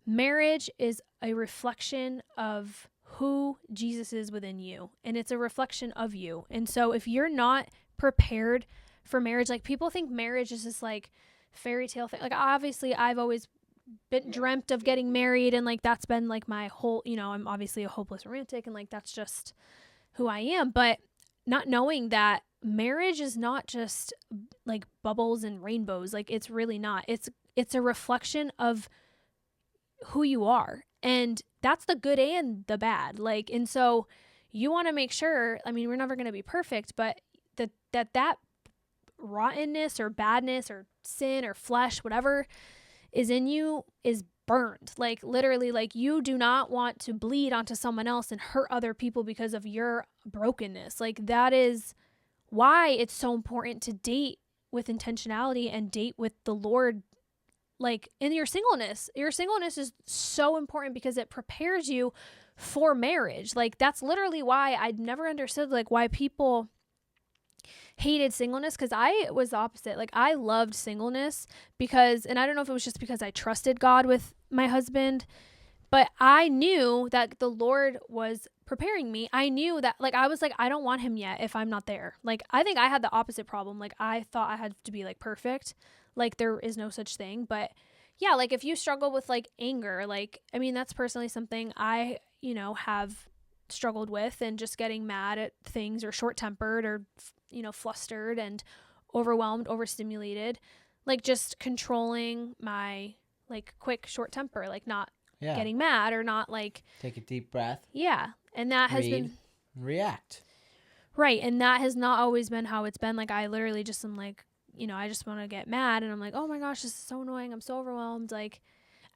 marriage is a reflection of who Jesus is within you, and it's a reflection of you. And so if you're not prepared for marriage, like people think marriage is this like fairy tale thing. Like obviously I've always been dreamt of getting married, and like that's been like my whole, I'm obviously a hopeless romantic, and like that's just who I am. But not knowing that marriage is not just like bubbles and rainbows. Like it's really not. It's a reflection of who you are. And that's the good and the bad. Like, and so you want to make sure, I mean, we're never going to be perfect, but that rottenness or badness or sin or flesh, whatever is in you is burned. Like literally, like you do not want to bleed onto someone else and hurt other people because of your brokenness. Like that is why it's so important to date with intentionality and date with the Lord. Like in your singleness is so important because it prepares you for marriage. Like that's literally why I'd never understood like why people hated singleness, because I was the opposite. Like I loved singleness because, and I don't know if it was just because I trusted God with my husband, but I knew that the Lord was preparing me. I knew that like I was like, I don't want him yet if I'm not there. Like I think I had the opposite problem. Like I thought I had to be like perfect. Like there is no such thing. But yeah, like if you struggle with like anger, like I mean that's personally something I have struggled with, and just getting mad at things or short-tempered or flustered and overwhelmed, overstimulated, like just controlling my like quick short temper, like not getting mad or not like take a deep breath. Yeah. And that has been react. Right. And that has not always been how it's been. Like I literally just am like, I just want to get mad, and I'm like, oh my gosh, this is so annoying. I'm so overwhelmed. Like,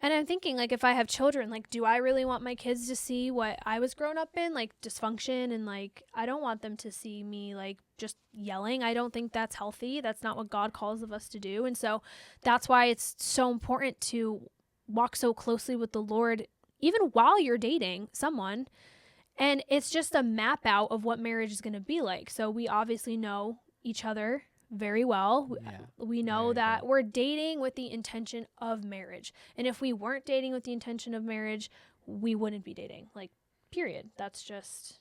and I'm thinking like if I have children, like do I really want my kids to see what I was grown up in, like dysfunction, and like I don't want them to see me like just yelling. I don't think that's healthy. That's not what God calls of us to do. And so that's why it's so important to walk so closely with the Lord even while you're dating someone. And it's just a map out of what marriage is going to be like. So we obviously know each other very well. Yeah, we know that we're dating with the intention of marriage. And if we weren't dating with the intention of marriage, we wouldn't be dating. Like, period. That's just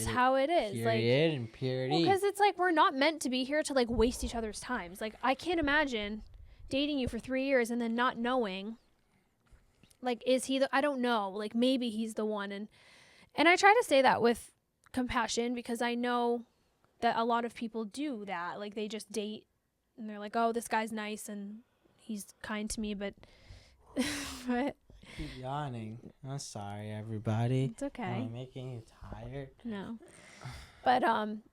how it is. Period and purity. Because it's like we're not meant to be here to like waste each other's times. Like I can't imagine dating you for 3 years and then not knowing, like, is he I don't know. Like maybe he's the one. And I try to say that with compassion, because I know that a lot of people do that. Like they just date and they're like, oh, this guy's nice and he's kind to me, but keep yawning. I'm sorry, everybody. It's okay. Am I making you tired? No. But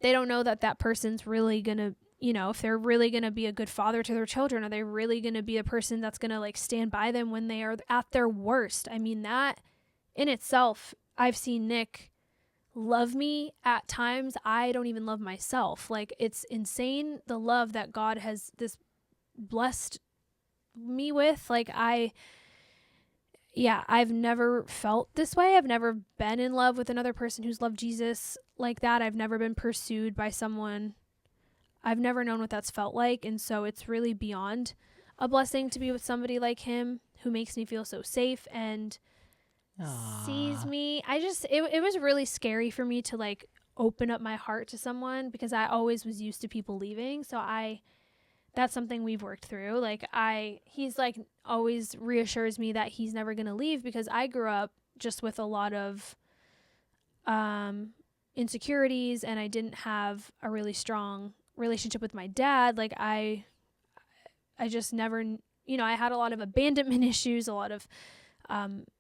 they don't know that person's really gonna, you know, if they're really going to be a good father to their children, are they really going to be a person that's going to like stand by them when they are at their worst? I mean, that in itself, I've seen Nick love me at times I don't even love myself. Like, it's insane the love that God has this blessed me with. Like, I've never felt this way. I've never been in love with another person who's loved Jesus like that. I've never been pursued by someone. I've never known what that's felt like. And so it's really beyond a blessing to be with somebody like him who makes me feel so safe and sees me. It was really scary for me to like open up my heart to someone because I always was used to people leaving. So that's something we've worked through. Like he's like always reassures me that he's never going to leave because I grew up just with a lot of insecurities and I didn't have a really strong relationship with my dad. Like I just never, you know, I had a lot of abandonment issues, a lot of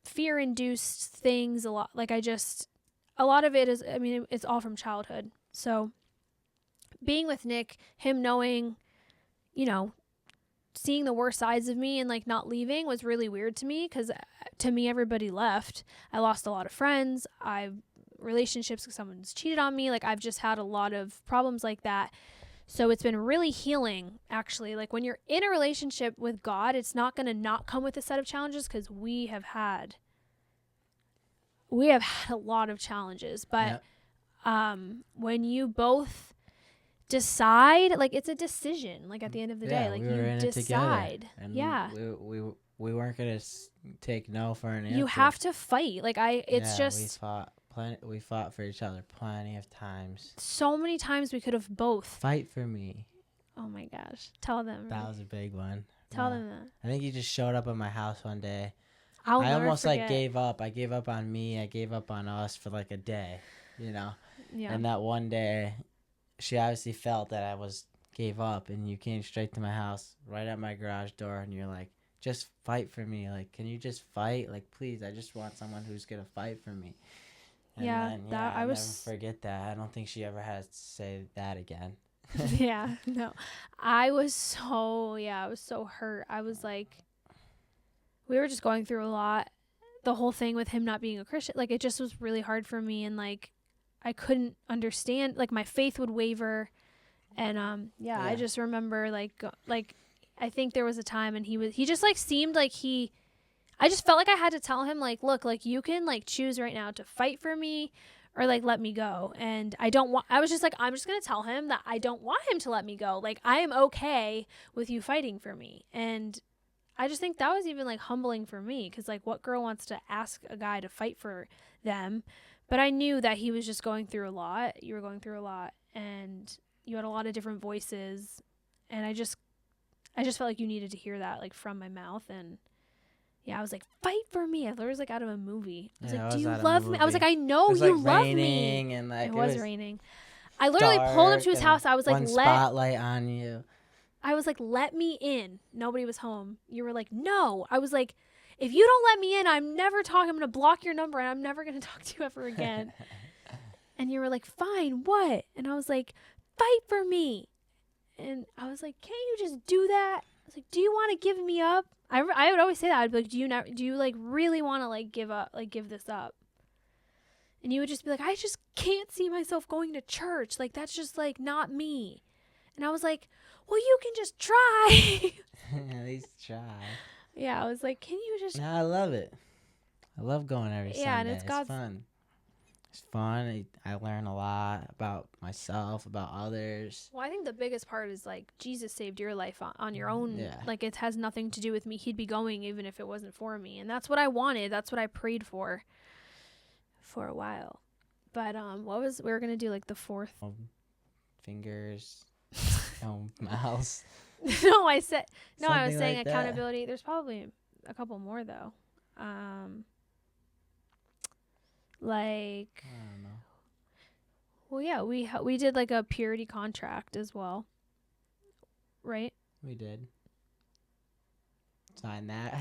fear-induced things, a lot of it is, I mean, it's all from childhood. So being with Nick, him knowing, you know, seeing the worst sides of me and like not leaving was really weird to me because to me, everybody left. I lost a lot of friends. Relationships, someone's cheated on me. Like I've just had a lot of problems like that. So it's been really healing, actually. Like when you're in a relationship with God, it's not going to not come with a set of challenges because we have had a lot of challenges. But when you both decide, like it's a decision, like at the end of the day, like you decide. And we weren't going to take no for an answer. You have to fight. Like we fought for each other plenty of times. So many times we could have both. Fight for me. Oh my gosh. Tell them. That was a big one. Tell them that. I think you just showed up at my house one day. I almost forget. Like gave up. I gave up on me. I gave up on us for like a day, you know? Yeah. And that one day, she obviously felt that I gave up and you came straight to my house, right at my garage door. And you're like, just fight for me. Like, can you just fight? Like, please, I just want someone who's going to fight for me. And I'll never forget that. I don't think she ever has to say that again. Yeah, no. I was so hurt. I was like, we were just going through a lot. The whole thing with him not being a Christian, like it just was really hard for me. And like, I couldn't understand, like my faith would waver. And I just remember like I think there was a time and he just like seemed like I just felt like I had to tell him, like, look, like, you can, like, choose right now to fight for me or, like, let me go. And I was just like, I'm just going to tell him that I don't want him to let me go. Like, I am okay with you fighting for me. And I just think that was even, like, humbling for me because, like, what girl wants to ask a guy to fight for them? But I knew that he was just going through a lot. You were going through a lot. And you had a lot of different voices. And I just felt like you needed to hear that, like, from my mouth. And yeah, I was like, fight for me. I literally was like out of a movie. I was like, do you love me? I was like, I know you love me. And like, it was raining. I literally pulled up to his house. I was like, spotlight on you. I was like, let me in. Nobody was home. You were like, no. I was like, if you don't let me in, I'm never talking. I'm going to block your number and I'm never going to talk to you ever again. And you were like, fine, what? And I was like, fight for me. And I was like, can't you just do that? I was like, do you want to give me up? I would always say that. I'd be like, do you like really want to like give this up? And you would just be like, I just can't see myself going to church. Like, that's just like not me. And I was like, well, you can just try. At least try. Yeah. I was like, can you just? No, I love it. I love going every Sunday. And it's fun. It's fun. I learn a lot about myself, about others. Well, I think the biggest part is like Jesus saved your life on your own. Yeah. Like it has nothing to do with me. He'd be going even if it wasn't for me. And that's what I wanted. That's what I prayed for a while. But we were going to do like the fourth. Fingers. Mouse. No, I was saying like accountability. That. There's probably a couple more though. Like, I don't know. Well, yeah, we did like a purity contract as well, right? We did. Sign that.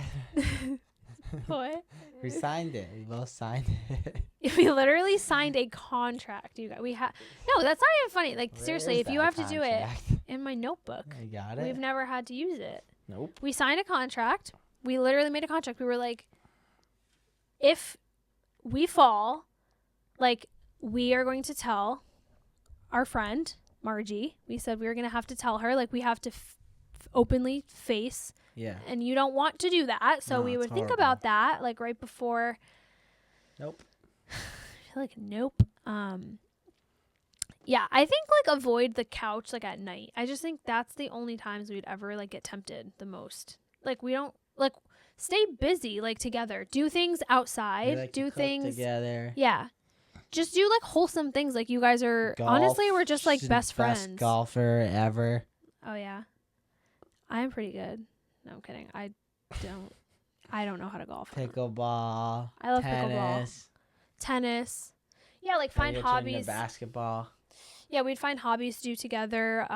What? We signed it. We both signed it. We literally signed a contract. You guys, no, that's not even funny. Like, seriously, if you have to do it, In my notebook. I got it. We've never had to use it. Nope. We signed a contract. We literally made a contract. We were like, if we fall, like, we are going to tell our friend, Margie. We said we were going to have to tell her. Like, we have to openly face. Yeah. And you don't want to do that. So we would think about that, like, right before. Nope. I feel like nope. Yeah, I think, like, avoid the couch, like, at night. I just think that's the only times we'd ever, like, get tempted the most. Like, we don't, like, stay busy, like, together. Do things outside. Like do things together. Yeah. Just do, like, wholesome things. Like, you guys are, honestly, we're just, like, best friends. Best golfer ever. Oh, yeah. I'm pretty good. No, I'm kidding. I don't know how to golf. Pickleball. I love tennis. Tennis. Yeah, like, find hobbies. Basketball. Yeah, we'd find hobbies to do together.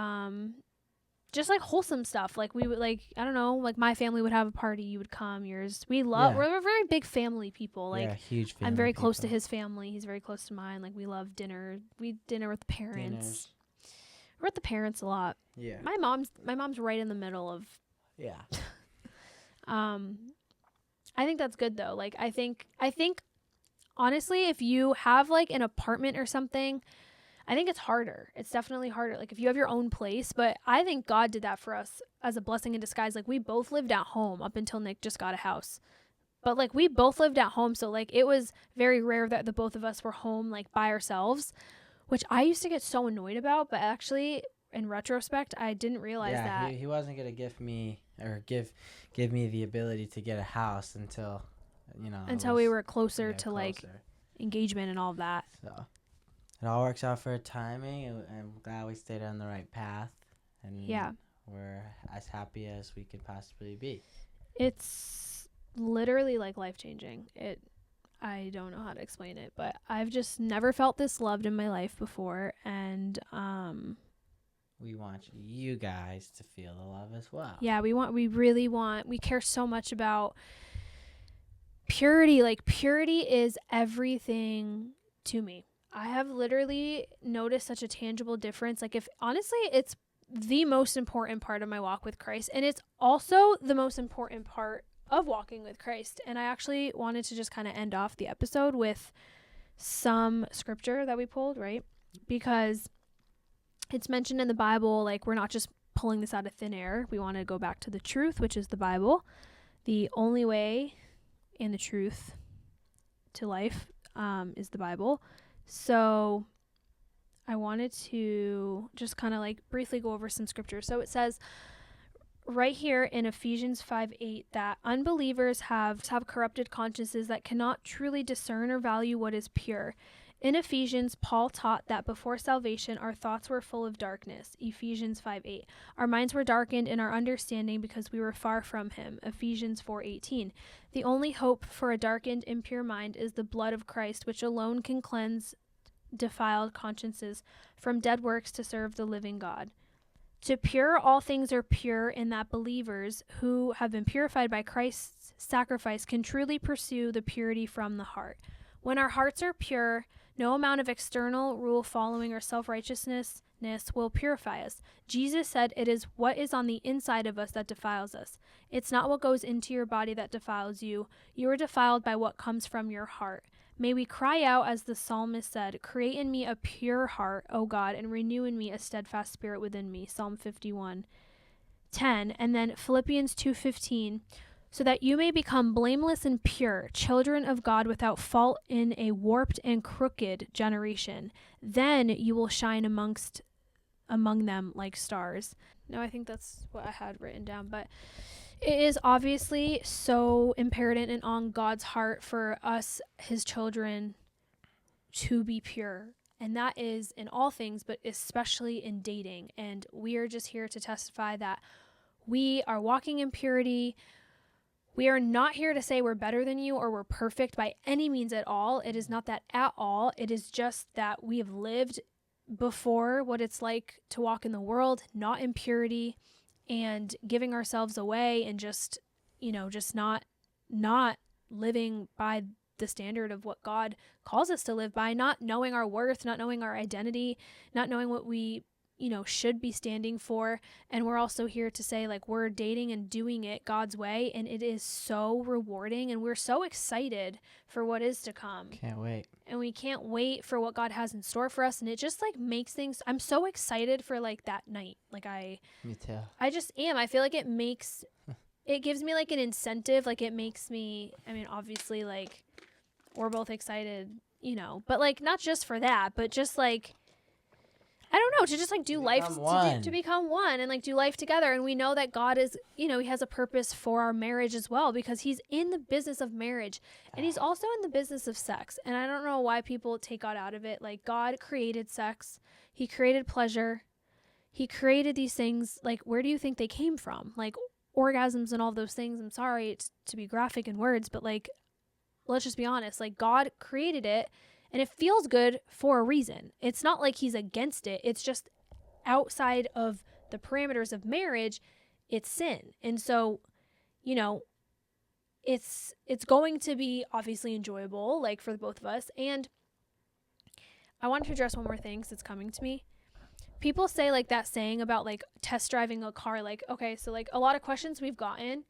Just, like, wholesome stuff. Like, we would, like, I don't know, like, my family would have a party, you would come, yours. We're very big family people. Like, huge family I'm very people. close to his family. He's very close to mine. Like, we love dinner. We dinner with the parents. We're with the parents a lot. Yeah. My mom's right in the middle of. Yeah. I think that's good though. Like, I think honestly, if you have, like, an apartment or something, I think it's harder. It's definitely harder. Like, if you have your own place, but I think God did that for us as a blessing in disguise. Like, we both lived at home up until Nick just got a house. But, like, we both lived at home. So, like, it was very rare that the both of us were home, like, by ourselves, which I used to get so annoyed about. But actually, in retrospect, I didn't realize that. He wasn't going to give me the ability to get a house until, we were closer to, like, engagement and all of that. So it all works out for timing, and I'm glad we stayed on the right path, and we're as happy as we could possibly be. It's literally, like, life-changing. I don't know how to explain it, but I've just never felt this loved in my life before, and we want you guys to feel the love as well. Yeah, we care so much about purity. Like, purity is everything to me. I have literally noticed such a tangible difference. Like, honestly, it's the most important part of my walk with Christ. And it's also the most important part of walking with Christ. And I actually wanted to just kind of end off the episode with some scripture that we pulled, right? Because it's mentioned in the Bible, like, we're not just pulling this out of thin air. We want to go back to the truth, which is the Bible. The only way and the truth to life is the Bible. So I wanted to just kind of, like, briefly go over some scripture. So it says right here in Ephesians 5:8 that unbelievers have corrupted consciences that cannot truly discern or value what is pure. In Ephesians, Paul taught that before salvation, our thoughts were full of darkness. Ephesians 5:8. Our minds were darkened in our understanding because we were far from him. Ephesians 4:18. The only hope for a darkened, impure mind is the blood of Christ, which alone can cleanse defiled consciences from dead works to serve the living God. To pure, all things are pure, in that believers who have been purified by Christ's sacrifice can truly pursue the purity from the heart. When our hearts are pure, no amount of external rule following or self-righteousness will purify us. Jesus said it is what is on the inside of us that defiles us. It's not what goes into your body that defiles you. You are defiled by what comes from your heart. May we cry out as the psalmist said, "Create in me a pure heart, O God, and renew in me a steadfast spirit within me." Psalm 51:10. And then Philippians 2:15. So that you may become blameless and pure, children of God without fault in a warped and crooked generation. Then you will shine among them like stars. No, I think that's what I had written down, but it is obviously so imperative and on God's heart for us, his children, to be pure. And that is in all things, but especially in dating. And we are just here to testify that we are walking in purity. We are not here to say we're better than you or we're perfect by any means at all. It is not that at all. It is just that we have lived before what it's like to walk in the world, not in purity, and giving ourselves away and just not living by the standard of what God calls us to live by, not knowing our worth, not knowing our identity, not knowing what we should be standing for. And we're also here to say, like, we're dating and doing it God's way, and it is so rewarding, and we're so excited for what is to come. Can't wait. And we can't wait for what God has in store for us, and it just like makes things, I'm so excited for like that night. Like Me too. I just am. I feel like it gives me like an incentive. Like it makes me, I mean, obviously like we're both excited, but like not just for that, but just like, I don't know, to just like do life, to become one and like do life together. And we know that God is, he has a purpose for our marriage as well, because he's in the business of marriage and he's also in the business of sex. And I don't know why people take God out of it. Like God created sex. He created pleasure. He created these things. Like, where do you think they came from? Like orgasms and all those things. I'm sorry to be graphic in words, but like, let's just be honest. Like God created it. And it feels good for a reason. It's not like he's against it. It's just outside of the parameters of marriage, it's sin. And so, it's going to be obviously enjoyable, like for the both of us. And I wanted to address one more thing because it's coming to me. People say like that saying about like test driving a car. Like, okay, so like a lot of questions we've gotten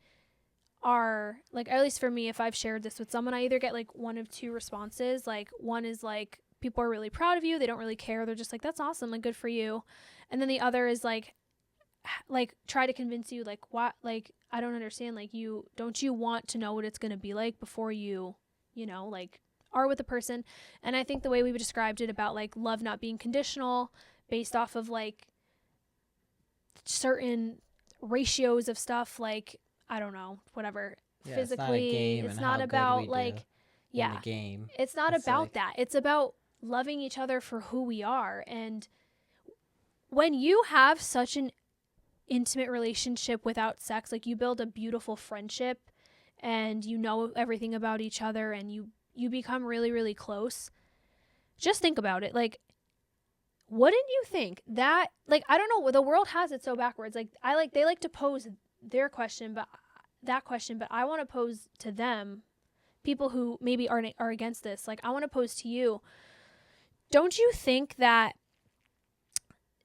are like, at least for me, if I've shared this with someone, I either get like one of two responses. Like one is like, people are really proud of you, they don't really care, they're just like, that's awesome, like good for you. And then the other is like try to convince you, like, what, like, I don't understand, like, don't you want to know what it's going to be like before you like are with a person? And I think the way we described it about like love not being conditional based off of like certain ratios of stuff, like, I don't know, whatever, physically, it's not about like, the game. It's not about that. It's about loving each other for who we are. And when you have such an intimate relationship without sex, like you build a beautiful friendship and you know everything about each other and you become really, really close. Just think about it. Like, wouldn't you think that, like, I don't know, the world has it so backwards. Like, they like to pose their question, but I want to pose to them, people who maybe are against this. Like, I want to pose to you, don't you think that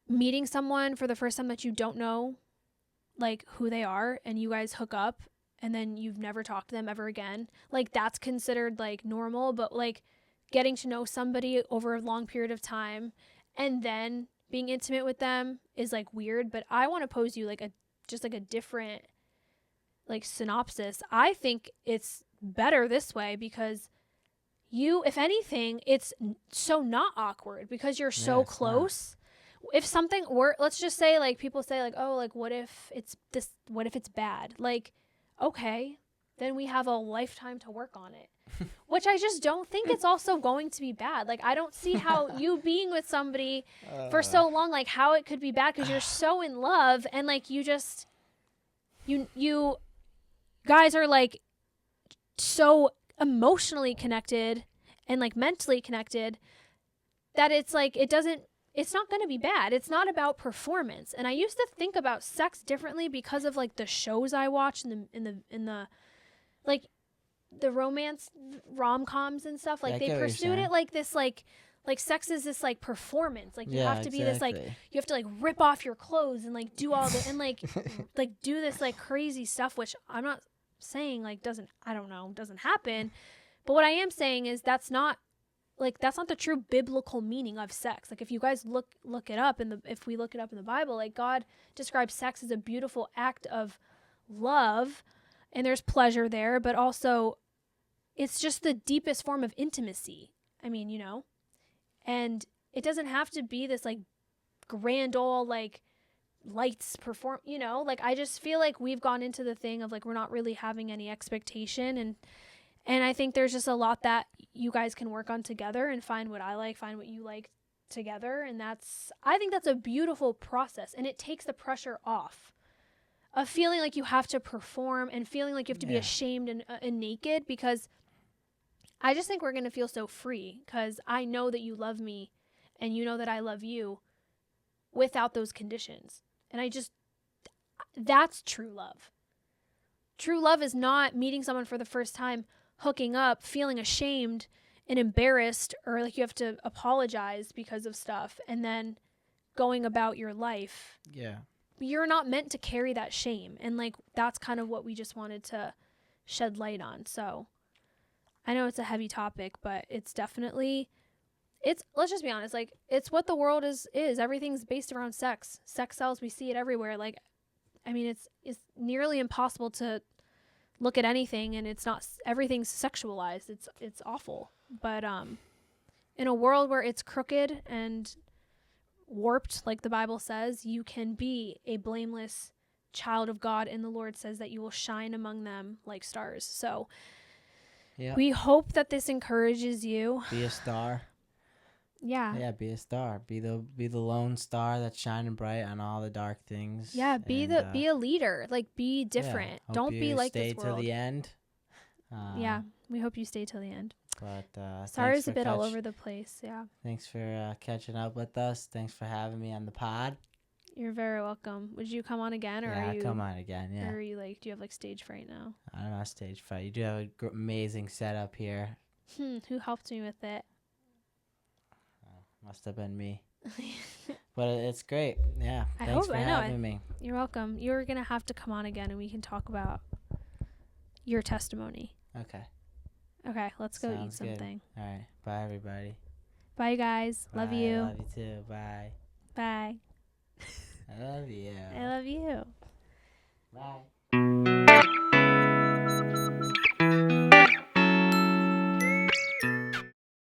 meeting someone for the first time that you don't know like who they are and you guys hook up and then you've never talked to them ever again, like that's considered like normal? But like getting to know somebody over a long period of time and then being intimate with them is like weird. But I want to pose you like a different like synopsis. I think it's better this way because if anything, it's so not awkward because you're so close. If something were, let's just say, like, people say like, oh, like, what if it's bad? Like, okay, then we have a lifetime to work on it. Which I just don't think it's also going to be bad. Like, I don't see how you being with somebody for so long, like how it could be bad because you're so in love and like you guys are like so emotionally connected and like mentally connected that it's like it's not going to be bad. It's not about performance. And I used to think about sex differently because of like the shows I watch in the like the romance rom-coms and stuff. Like they pursued it like this, like sex is this like performance. Like you have to be this, like you have to like rip off your clothes and like do all the and like like do this like crazy stuff, which I'm not saying like doesn't happen. But what I am saying is that's not the true biblical meaning of sex. Like if you guys look it up if we look it up in the Bible, like God describes sex as a beautiful act of love and there's pleasure there, but also it's just the deepest form of intimacy. I mean, and it doesn't have to be this like grand old like lights perform, like I just feel like we've gone into the thing of like we're not really having any expectation, and I think there's just a lot that you guys can work on together and find what I like, find what you like together. And I think that's a beautiful process. And it takes the pressure off of feeling like you have to perform and feeling like you have to be ashamed and naked, because I just think we're going to feel so free because I know that you love me and you know that I love you without those conditions. And that's true love. True love is not meeting someone for the first time, hooking up, feeling ashamed and embarrassed, or like you have to apologize because of stuff, and then going about your life. Yeah. You're not meant to carry that shame. And like, that's kind of what we just wanted to shed light on. So I know it's a heavy topic, but it's definitely, let's just be honest, like, it's what the world is. Everything's based around sex. Sex sells, we see it everywhere. Like, I mean, it's nearly impossible to look at anything and it's not, everything's sexualized. It's awful. But in a world where it's crooked and warped, like the Bible says, you can be a blameless child of God, and the Lord says that you will shine among them like stars. So we hope that this encourages you. Be a star. Yeah, be a star. Be the lone star that's shining bright on all the dark things. Yeah, be a leader. Like, be different. Don't be like this world. Stay till the end. Yeah, we hope you stay till the end. But sorry, it's a bit all over the place. Yeah. Thanks for catching up with us. Thanks for having me on the pod. You're very welcome. Would you come on again, or I'll come on again. Yeah. Or are you like, do you have like stage fright now? I don't know, stage fright. You do have an amazing setup here. Who helped me with it? Must have been me. But it's great. Yeah. Thanks for having me. You're welcome. You're going to have to come on again and we can talk about your testimony. Okay, let's go eat something. Good. All right. Bye, everybody. Bye, guys. Bye. Love you. Love you too. Bye. Bye. I love you. I love you.